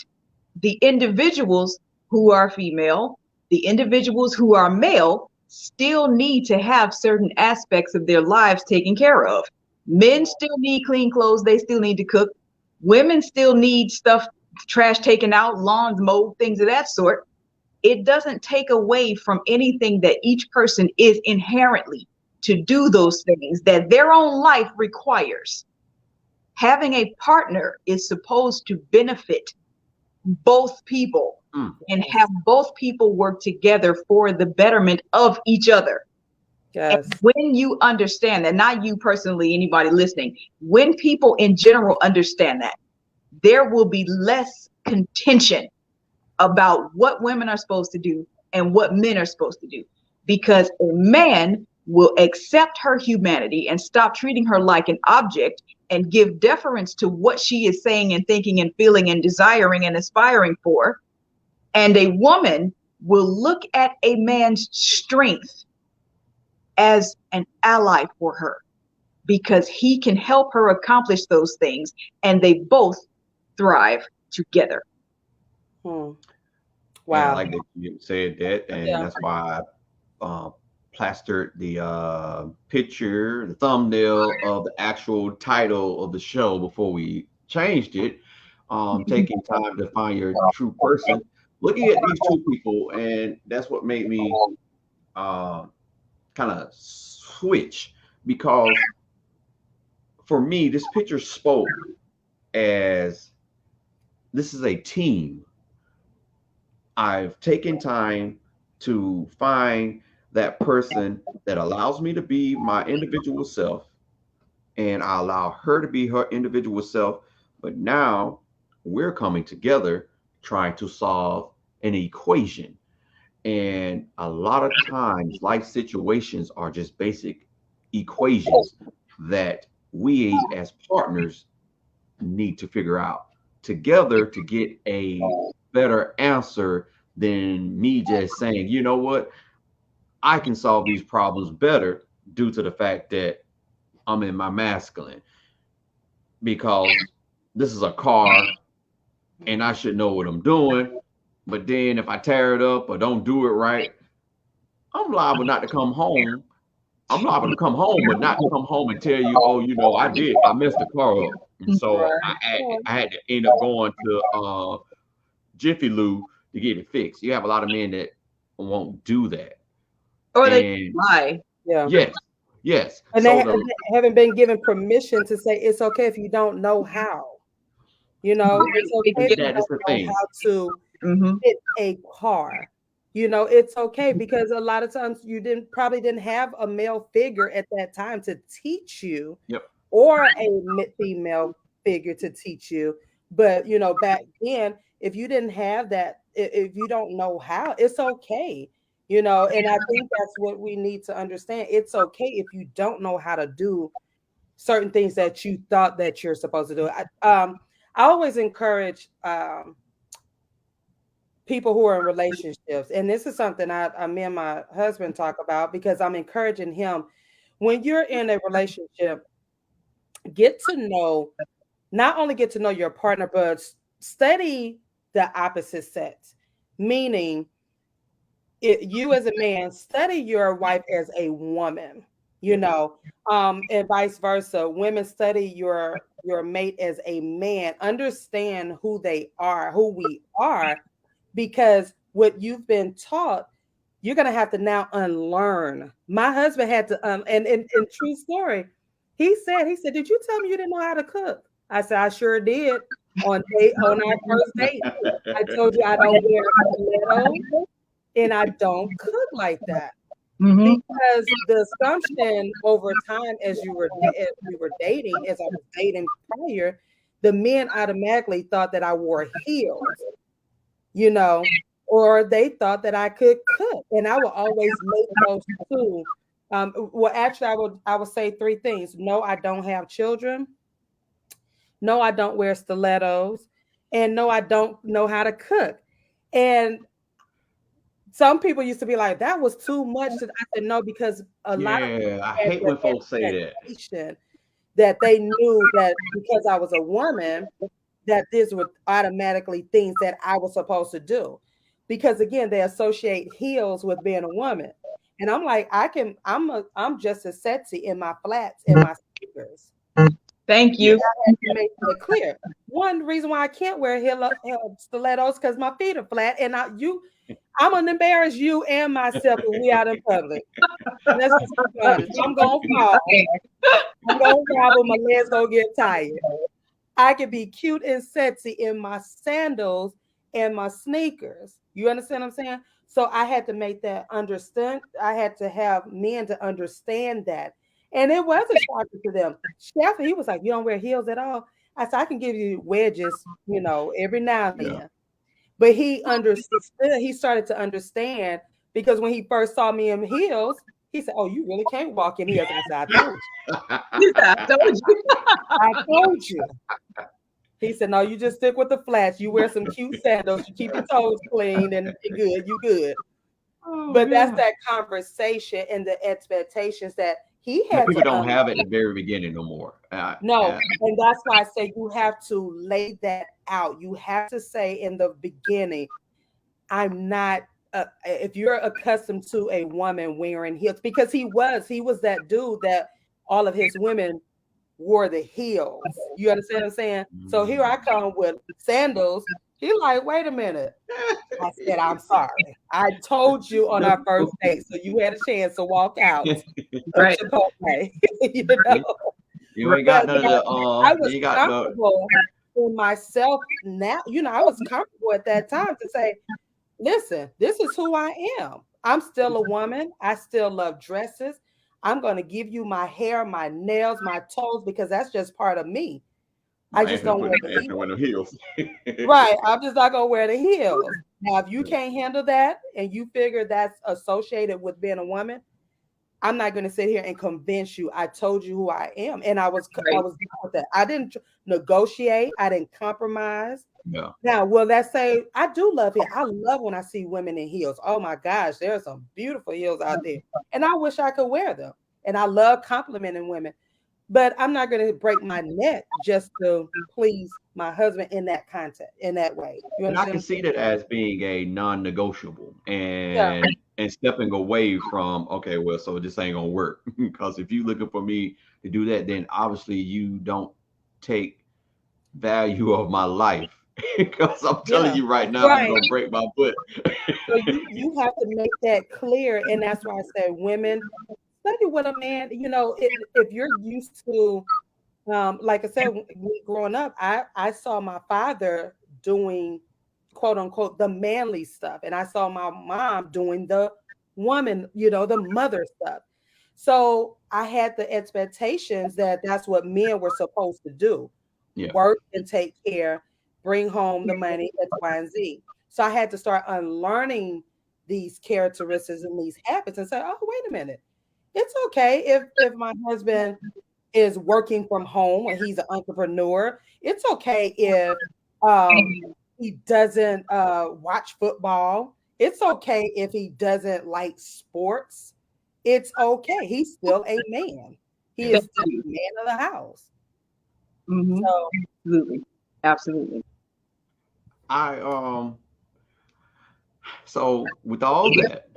the individuals who are female, the individuals who are male, still need to have certain aspects of their lives taken care of. Men still need clean clothes, they still need to cook. Women still need stuff, trash taken out, lawns mowed, things of that sort. It doesn't take away from anything that each person is inherently to do those things that their own life requires. Having a partner is supposed to benefit both people and have both people work together for the betterment of each other. Yes. And when you understand that, not you personally, anybody listening, when people in general understand that, there will be less contention about what women are supposed to do and what men are supposed to do. Because a man will accept her humanity and stop treating her like an object and give deference to what she is saying and thinking and feeling and desiring and aspiring for. And a woman will look at a man's strength as an ally for her because he can help her accomplish those things, and they both thrive together. Wow. And I like that you said that, and Yeah. that's why I plastered the picture, the thumbnail of the actual title of the show before we changed it. Taking time to find your true person. Looking at these two people, and that's what made me kind of switch because for me, this picture spoke as this is a team. I've taken time to find that person that allows me to be my individual self, and I allow her to be her individual self. But now we're coming together trying to solve an equation. And a lot of times, life situations are just basic equations that we as partners need to figure out together to get a better answer than me just saying, you know what, I can solve these problems better due to the fact that I'm in my masculine because this is a car and I should know what I'm doing. But then if I tear it up or don't do it right, I'm liable not to come home. I'm liable to come home, but not come home and tell you, oh, I messed the car up. And so Right. I had to end up going to Jiffy Lube to get it fixed. You have a lot of men that won't do that. Or they And lie. Yeah. yes, yes. And So they haven't been given permission to say it's okay if you don't know how. It's okay if you that is don't the know thing. how to Mm-hmm. fit a car. It's okay because a lot of times you probably didn't have a male figure at that time to teach you, Yep. or a female figure to teach you. But back then, if you didn't have that, if you don't know how, it's okay. And I think that's what we need to understand. It's okay if you don't know how to do certain things that you thought that you're supposed to do. I always encourage people who are in relationships, and this is something me and my husband talk about because I'm encouraging him. When you're in a relationship, get to know, not only get to know your partner, but study the opposite sex. Meaning, you as a man, study your wife as a woman, Yep. and vice versa. Women, study your mate as a man. Understand who they are, who we are, because what you've been taught, you're gonna have to now unlearn. My husband had to and true story. He said, "Did you tell me you didn't know how to cook?" I said, "I sure did on our first date. I told you I don't wear stilettos and I don't cook like that." Mm-hmm. Because the assumption over time, as we were dating, as I was dating prior, the men automatically thought that I wore heels, you know, or they thought that I could cook, and I would always make those two. Well, actually, I would say three things: no, I don't have children; no, I don't wear stilettos; and no, I don't know how to cook. And some people used to be like, "That was too much." I said, "No," because a lot of Yeah, I had hate the when folks say that. expectation that they knew that because I was a woman, that this would automatically things that I was supposed to do. Because again, they associate heels with being a woman. And I'm like, I'm just as sexy in my flats and my sneakers. Thank Yes. you. I had to make that clear. One reason why I can't wear stilettos because my feet are flat, and I'm gonna embarrass you and myself when we out in public. Let's just be honest. I'm gonna fall. I'm gonna wobble. My legs gonna get tired. I can be cute and sexy in my sandals and my sneakers. You understand what I'm saying? So I had to make that understand. I had to have men to understand that. And it was a shocker to them. Chef, he was like, "You don't wear heels at all?" I said, "I can give you wedges, every now and Yeah. then." But he understood, he started to understand because when he first saw me in heels, he said, "Oh, you really can't walk in heels." I said, "I told I told you. you. I told you." He said, "No, you just stick with the flats. You wear some cute sandals. You keep your toes clean and good. You good." Oh But that's God. that conversation and the expectations that he That had people to don't have at the very beginning no more. no, and that's why I say you have to lay that out. You have to say in the beginning, I'm not. If you're accustomed to a woman wearing heels, because he was that dude that all of his women wore the heels. You understand what I'm saying? So here I Mm. come with sandals. He like, wait a minute. I said, I'm sorry. I told you on our first date, so you had a chance to walk out of Right. Chipotle. you know, You ain't got but none of the I was you got the comfortable in myself now. I was comfortable at that time to say, listen, this is who I am. I'm still a woman. I still love dresses. I'm going to give you my hair, my nails, my toes, because that's just part of me. I I just ain't finna don't put wear the I ain't finna heels. wear no heels. Right. I'm just not going to wear the heels. Now, if you can't handle that and you figure that's associated with being a woman, I'm not going to sit here and convince you. I told you who I am, and I Right. was done with that. I didn't negotiate. I didn't compromise. Yeah. Now, will that say I do love it? I love when I see women in heels. Oh my gosh, there are some beautiful heels out there, and I wish I could wear them. And I love complimenting women, but I'm not going to break my neck just to please my husband in that context, in that way. You And I understand can what I'm see saying? that as being a non-negotiable Yeah. and stepping away from, okay, well, so this ain't gonna work. Because if you looking for me to do that, then obviously you don't take value of my life. Because I'm telling Yeah. you right now, I'm Right. gonna break my foot. So you have to make that clear, and that's why I said women, especially with a man. If you're used to, like I said, me growing up, I saw my father doing quote unquote the manly stuff, and I saw my mom doing the woman, the mother stuff. So I had the expectations that that's what men were supposed to do: Yeah. work and take care, bring home the money, X, Y, and Z. So I had to start unlearning these characteristics and these habits and say, oh, wait a minute. It's okay if my husband is working from home and he's an entrepreneur. It's okay if um, he doesn't watch football. It's okay if he doesn't like sports. It's okay. He's still a man. He Yeah. is still the man of the house. Mm-hmm. So Absolutely. Absolutely. I so with all that,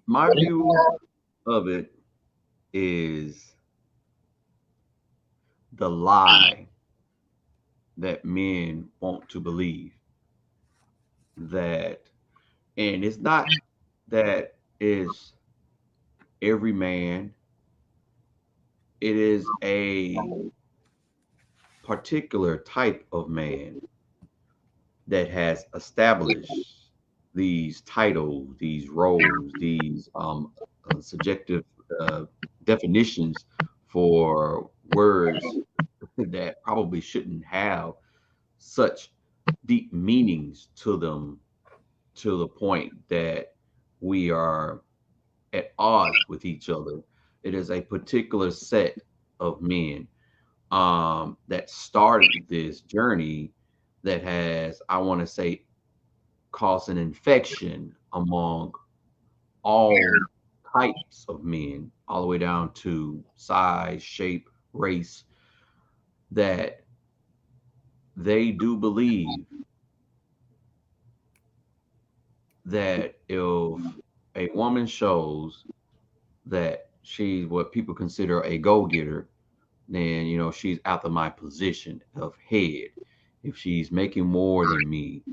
my view of it is the lie that men want to believe that, and it's not that is every man, it is a particular type of man that has established these titles, these roles, these subjective uh, definitions for words that probably shouldn't have such deep meanings to them, to the point that we are at odds with each other. It is a particular set of men that started this journey that has, I want to say, caused an infection among all types of men, all the way down to size, shape, race, that they do believe that if a woman shows that she's what people consider a go-getter, then she's after my position of head. If she's making more than me,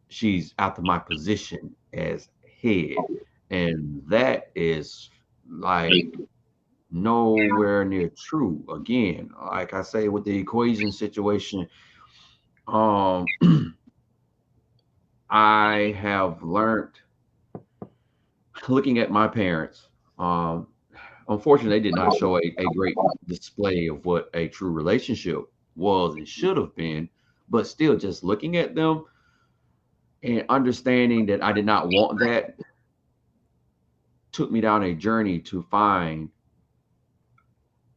she's after my position as head. And that is like nowhere near true. Again, like I say with the equation situation, um I have learned looking at my parents. Unfortunately, they did not show a great display of what a true relationship was and should have been. but still just looking at them and understanding that I did not want that took me down a journey to find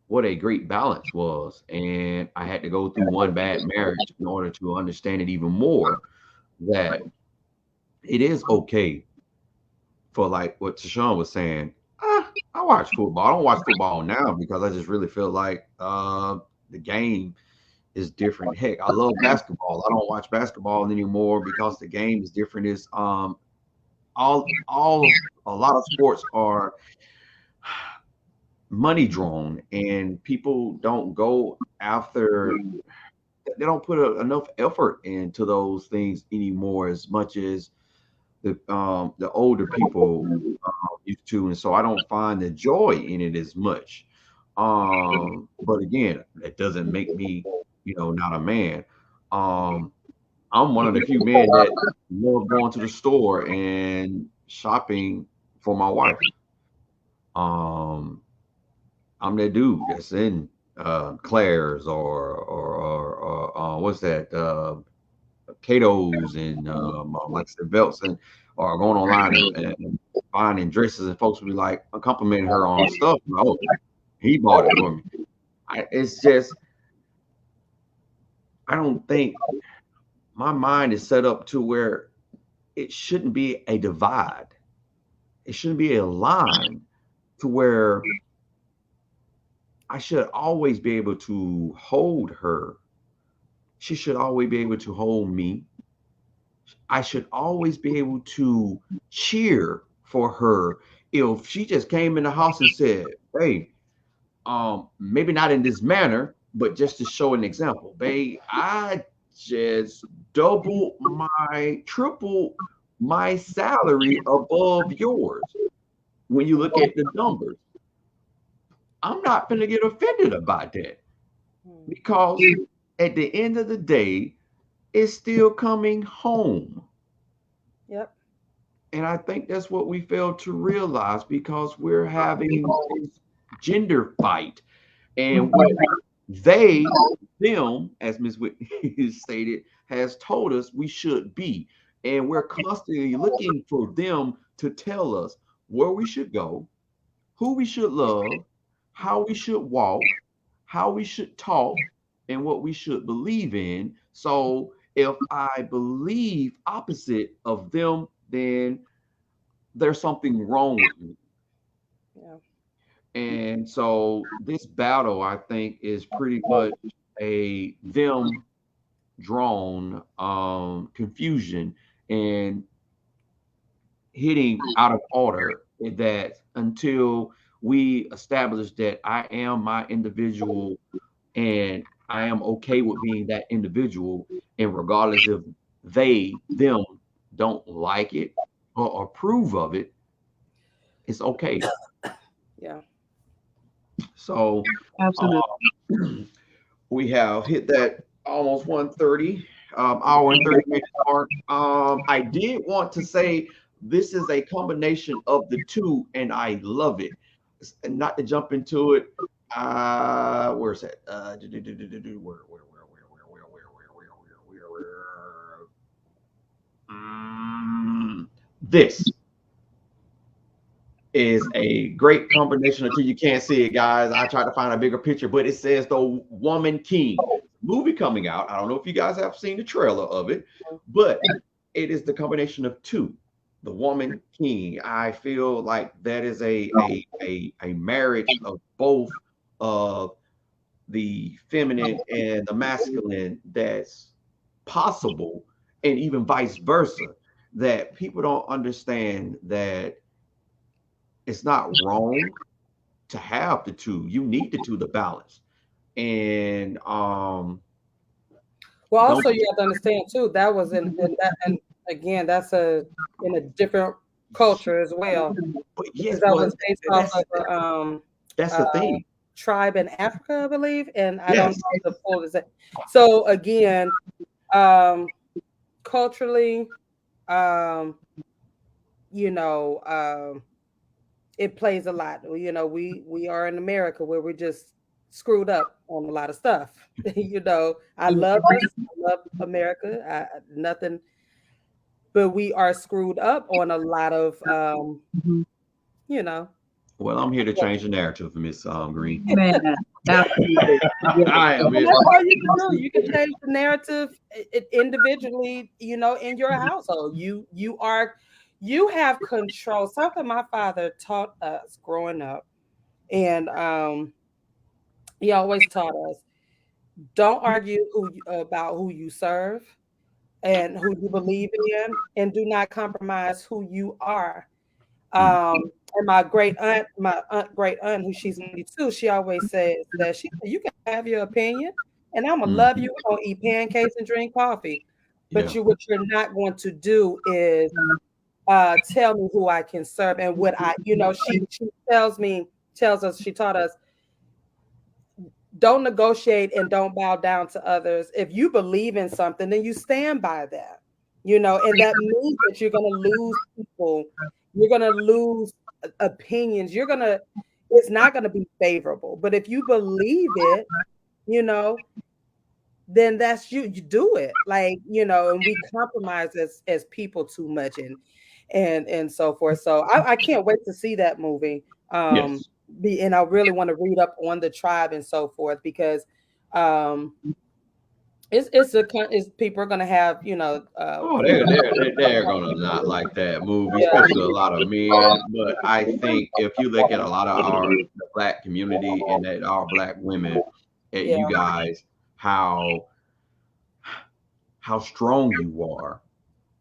what a great balance was. And I had to go through one bad marriage in order to understand it even more, that it is okay for, like what Tashon was saying. I watch football. I don't watch football now because I just really feel like the game is different. Heck, I love basketball. I don't watch basketball anymore because the game is different. Is all a lot of sports are money drawn, and people don't go after. They don't put enough effort into those things anymore as much as the older people used to, and so I don't find the joy in it as much. But again, that doesn't make me, not a man. Um, I'm one of the few men that love going to the store and shopping for my wife. Um, I'm that dude that's in Claire's or what's that? Cato's and like I said, belts, and or going online and finding dresses, and folks will be like complimenting her on stuff. Oh, he bought it for me. It's just I don't think my mind is set up to where it shouldn't be a divide. It shouldn't be a line to where I should always be able to hold her. She should always be able to hold me. I should always be able to cheer for her if she just came in the house and said, "Hey, maybe not in this manner, but just to show an example, babe, I just triple my salary above yours. When you look at the numbers, I'm not going to get offended about that because at the end of the day, it's still coming home." Yep. And I think that's what we fail to realize because we're having this gender fight. And what them, as Ms. Whitney stated, has told us we should be. And we're constantly looking for them to tell us where we should go, who we should love, how we should walk, how we should talk, and what we should believe in. So if I believe opposite of them, then there's something wrong with me. Yeah. And so this battle, I think, is pretty much a them drawn confusion and hitting out of order, that until we establish that I am my individual and I am okay with being that individual, and regardless if them don't like it or approve of it, it's okay. Yeah. So Absolutely. we have hit that almost 1:30 hour and 30 minute mark. I did want to say this is a combination of the two, and I love it. And not to jump into it. Where's that? This is a great combination until you can't see it, guys. I tried to find a bigger picture, but it says the Woman King movie coming out. I don't know if you guys have seen the trailer of it, but it is the combination of two. The Woman King. I feel like that is a marriage of both of the feminine and the masculine that's possible, and even vice versa. That people don't understand that it's not wrong to have the two. You need the two to balance. And Well, don't also you have to understand too that was in that, and again that's in a different culture as well, but because yes, that well was based off that's of a that's uh, the thing. tribe in Africa, I believe, and I don't Yes. know the full exact. So again, um, culturally, um, you know, it plays a lot. We are in America where we're just screwed up on a lot of stuff. I Yeah. love this. I love America. Nothing, but we are screwed up on a lot of, Mhm. you know. Well, I'm here to change the narrative, Miss Green. Man, absolutely. Yes. I am And here. that's all you can do. You can change the narrative individually, in your household. You have control. Something my father taught us growing up, and he always taught us, don't argue about who you serve and who you believe in, and do not compromise who you are. Mhm. And my aunt, great aunt, who she's 92, she always says that you can have your opinion, and I'm gonna love you. Mhm. We're gonna eat pancakes and drink coffee, but Yeah. what you're not going to do is tell me who I can serve and what she tells us, she taught us, don't negotiate and don't bow down to others. If you believe in something, then you stand by that. And that means that you're going to lose people. You're going to lose opinions. It's not going to be favorable. But if you believe it, you know, then that's you. You do it, and we compromise as people too much, and so forth. So I can't wait to see that movie. Yes. And I really want to read up on the tribe and so forth, because um it's people are gonna have, Oh, they're gonna not like that movie, yeah, especially a lot of men. But I think if you look at a lot of the black community and at our black women, at yeah, you guys, how strong you are,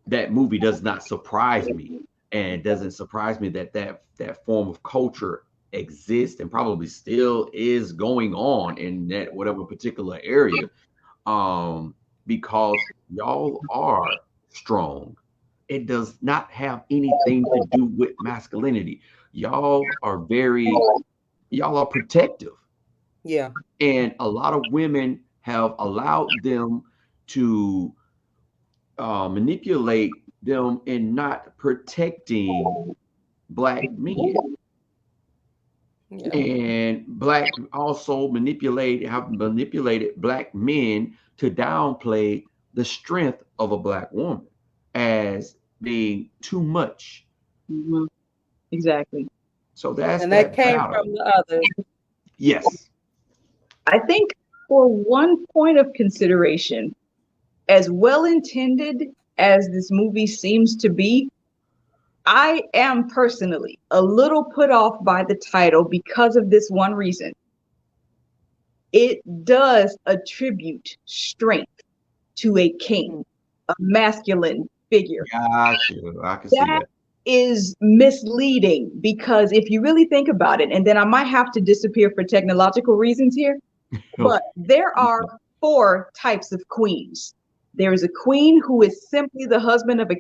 that movie does not surprise me, and it doesn't surprise me that that form of culture exists and probably still is going on in that whatever particular area, um because y'all are strong. It does not have anything to do with masculinity. Y'all are protective, yeah, and a lot of women have allowed them to manipulate them in not protecting black men, yeah. and black also have manipulated black men to downplay the strength of a black woman as being too much. Mhm. Exactly. So that's And that that came battle. from the others. Yes. I think for one point of consideration, as well intended as this movie seems to be, I am personally a little put off by the title because of this one reason. It does attribute strength to a king, Mhm. a masculine figure. Got you. I can see That that. is misleading because if you really think about it, and then I might have to disappear for technological reasons here, but there are four types of queens. There is a queen who is simply the husband of a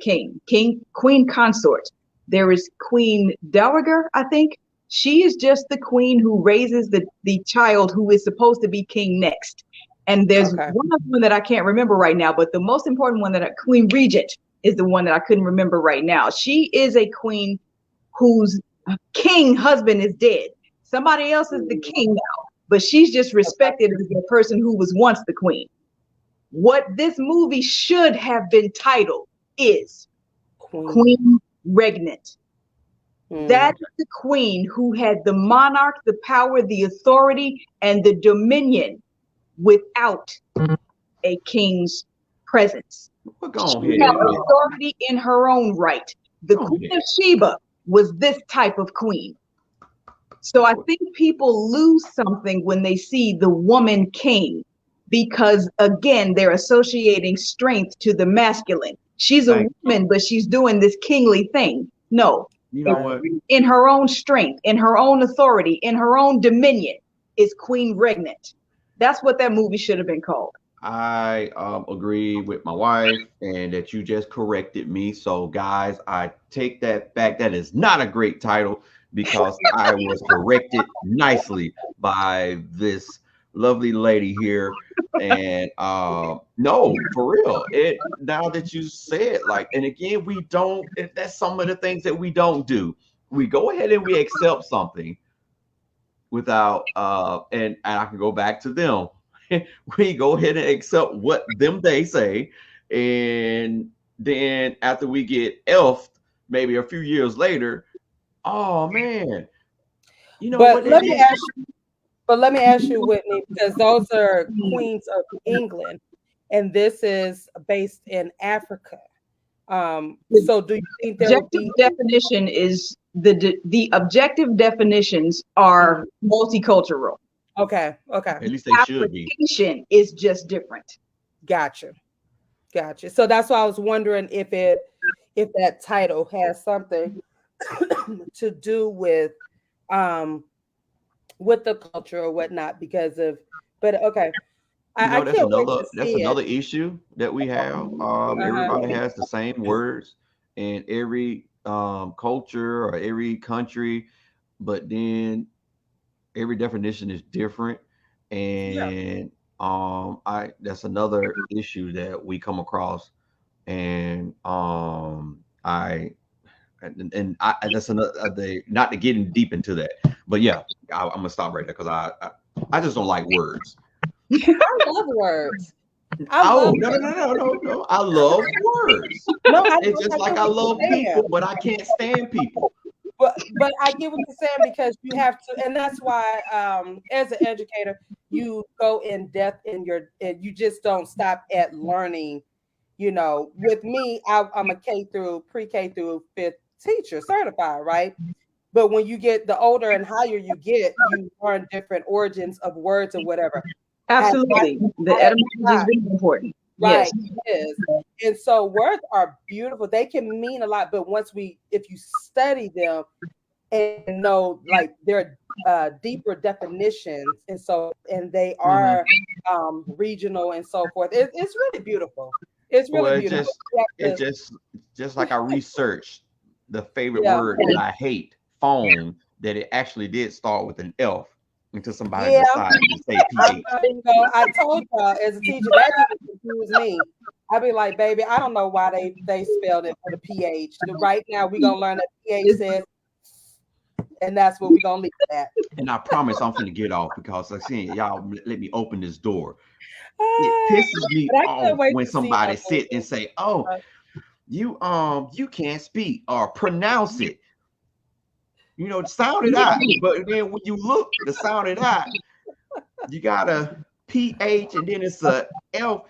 queen consort. There is Queen Dowager, I think. She is just the queen who raises the child who is supposed to be king next. And there's Okay. one other one that I can't remember right now, but the most important one Queen Regent is the one that I couldn't remember right now. She is a queen whose king husband is dead. Somebody else is the king now, but she's just respected as the person who was once the queen. What this movie should have been titled is Queen. Queen Regnant. That Mm. is the queen who had the monarch, the power, the authority, and the dominion without a king's presence. Well, She go had ahead, Miss. authority in her own right. The Go Queen ahead. of Sheba was this type of queen. So I think people lose something when they see the woman king because, again, they're associating strength to the masculine. She's a Thank woman, but she's doing this kingly thing. No, you. a Know Right. what? queen in her own strength, in her own authority, in her own dominion is Queen Regnant. That's what that movie should have been called. I agree with my wife, and that you just corrected me. So, guys, I take that back. That is not a great title because I was corrected nicely by this lovely lady here. And no, for real. It now that you said, like, and again, we don't. That's some of the things that we don't do. We go ahead and we accept something, without and I can go back to them. We go ahead and accept what them they say, and then after we get elfed, maybe a few years later, oh man, you know But what they let me did? ask you, but let me ask you, Whitney, because those are queens of England, and this is based in Africa. The So do you think there would objective be? definition is the objective definitions Mhm. are multicultural. Okay, okay, At least they should be. Application is just different. gotcha, gotcha. So that's why I was wondering if that title has something to do um with the culture or whatnot because of. But okay, You I know, can't wait to that's see it. another issue that we have. Uh-huh. Everybody has the same words in every culture or every country, but then every definition is different, Yeah. and I that's another issue that we come across, and I and I that's another the not to get in deep into that, but yeah, I'm gonna stop right there because I just don't like words. I love words. I love Oh, no, no, no, no, no, no. I love words. no, It's just I like get I what love you're saying. people, but I can't stand people. But I get what you're saying because you have to, and that's why as an educator, you go in depth in your and you just don't stop at learning. You know, with me, I'm a K through pre-K through fifth teacher certified, right? But when you get the older and higher you get, you learn different origins of words or whatever. At that, Absolutely. The at etymology is that very important. Yes. right, it is. And so words are beautiful. They can mean a lot, but if you study them and know like their deeper definitions and so forth, and they Hmm. are regional and so forth, it's really beautiful. It's really Well, beautiful. You it have to, just like I researched the favorite yeah, word that I hate, phone, that it actually did start with an F until somebody yeah. decided to say PH. I told y'all as a teacher that even confused me. I'd be like, baby, I don't know why they spelled it for the ph. Right now, we're gonna learn that ph says, and that's what we're gonna leave it at. And I promise I'm finna get off because I seen y'all let me open this door. It Ah, pisses me but I can't off wait when to see somebody that sit and movie. say, "Oh, Uh, you can't speak or pronounce it." You know, sound it out. But then when you look the sound it out, you got a PH and then it's a L.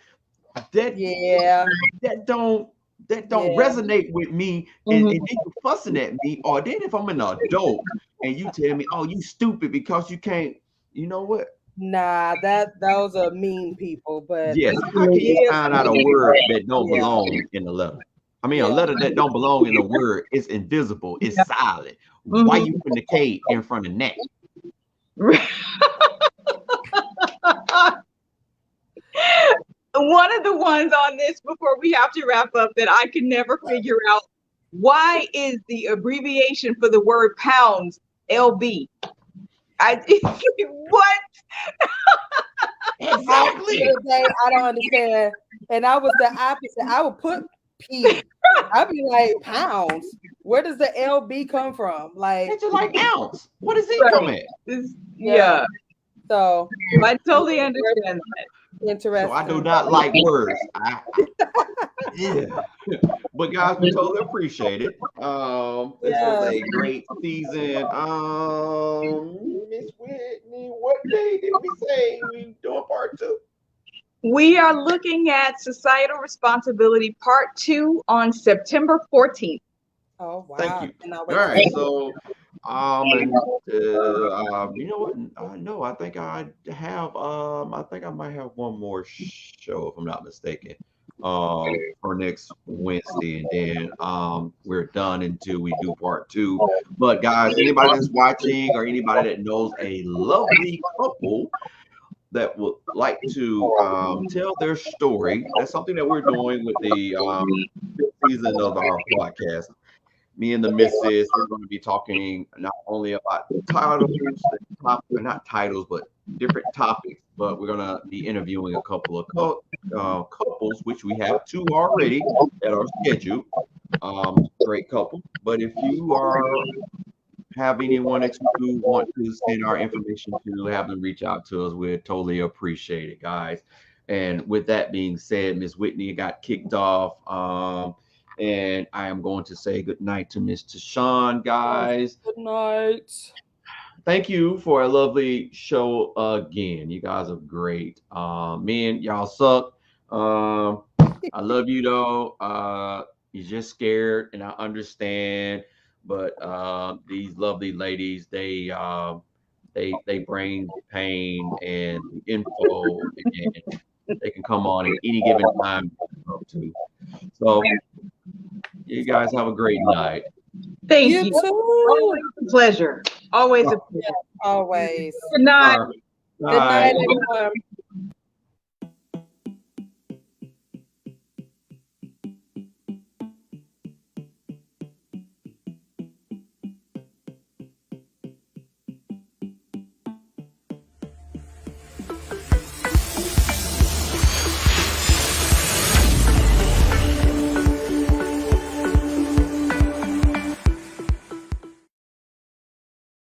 That yeah, that don't that don't yeah. resonate with me. And then you fussing at me, or then if I'm an adult and you tell me, "Oh, you stupid because you can't," you know what? Nah, those are mean people, but Yes. How can you Absolutely. it is find what out a it is. word that don't Yeah, belong in a letter? I mean, a yeah. letter that don't belong in a word is invisible. It's silent. Why Mhm. you putting the K in front of neck? One of the ones on this before we have to wrap up that I can never figure out, why is the abbreviation for the word pounds LB? I what? I to Exactly. the day I don't understand, and I was the opposite. I would put P. I'd be like pounds. Where does the LB come from? Like, It's just like ounce. What does it come Right. at? yeah. Yeah, So I yeah, totally very understand that. So I do interesting. not like words. Yeah. But guys, we totally appreciate it. This was Yes. a great season. Miss Whitney, what day did we say we doing part two? We are looking at Societal Responsibility Part 2 on September 14th. Oh Thank wow! you. Cannot All wait to right. see So, and you know what? No, I think I have. I think I might have one more show, if I'm not mistaken, for next Wednesday, and then we're done until we do part two. But guys, anybody that's watching or anybody that knows a lovely couple that would like to tell their story, that's something that we're doing with the fifth season of our podcast. Me and the missus, we're going to be talking not only about titles, not titles, but different topics. But we're going to be interviewing a couple of couples, which we have two already that are scheduled. Great couple. But if you are have anyone that you want to send our information to, have them reach out to us. We'd totally appreciate it, guys. And with that being said, Miss Whitney got kicked off. And I am going to say good night to Miss Tashon, guys. Good night. Thank you for a lovely show again. You guys are great. Men, y'all suck. I love you though. You're just scared, and I understand. But these lovely ladies, they bring pain and info, and they can come on at any given time. So you guys have a great night. Thank You you. too. Always a pleasure. Always a pleasure. Always. Good night. All right. Good night, Bye. everyone.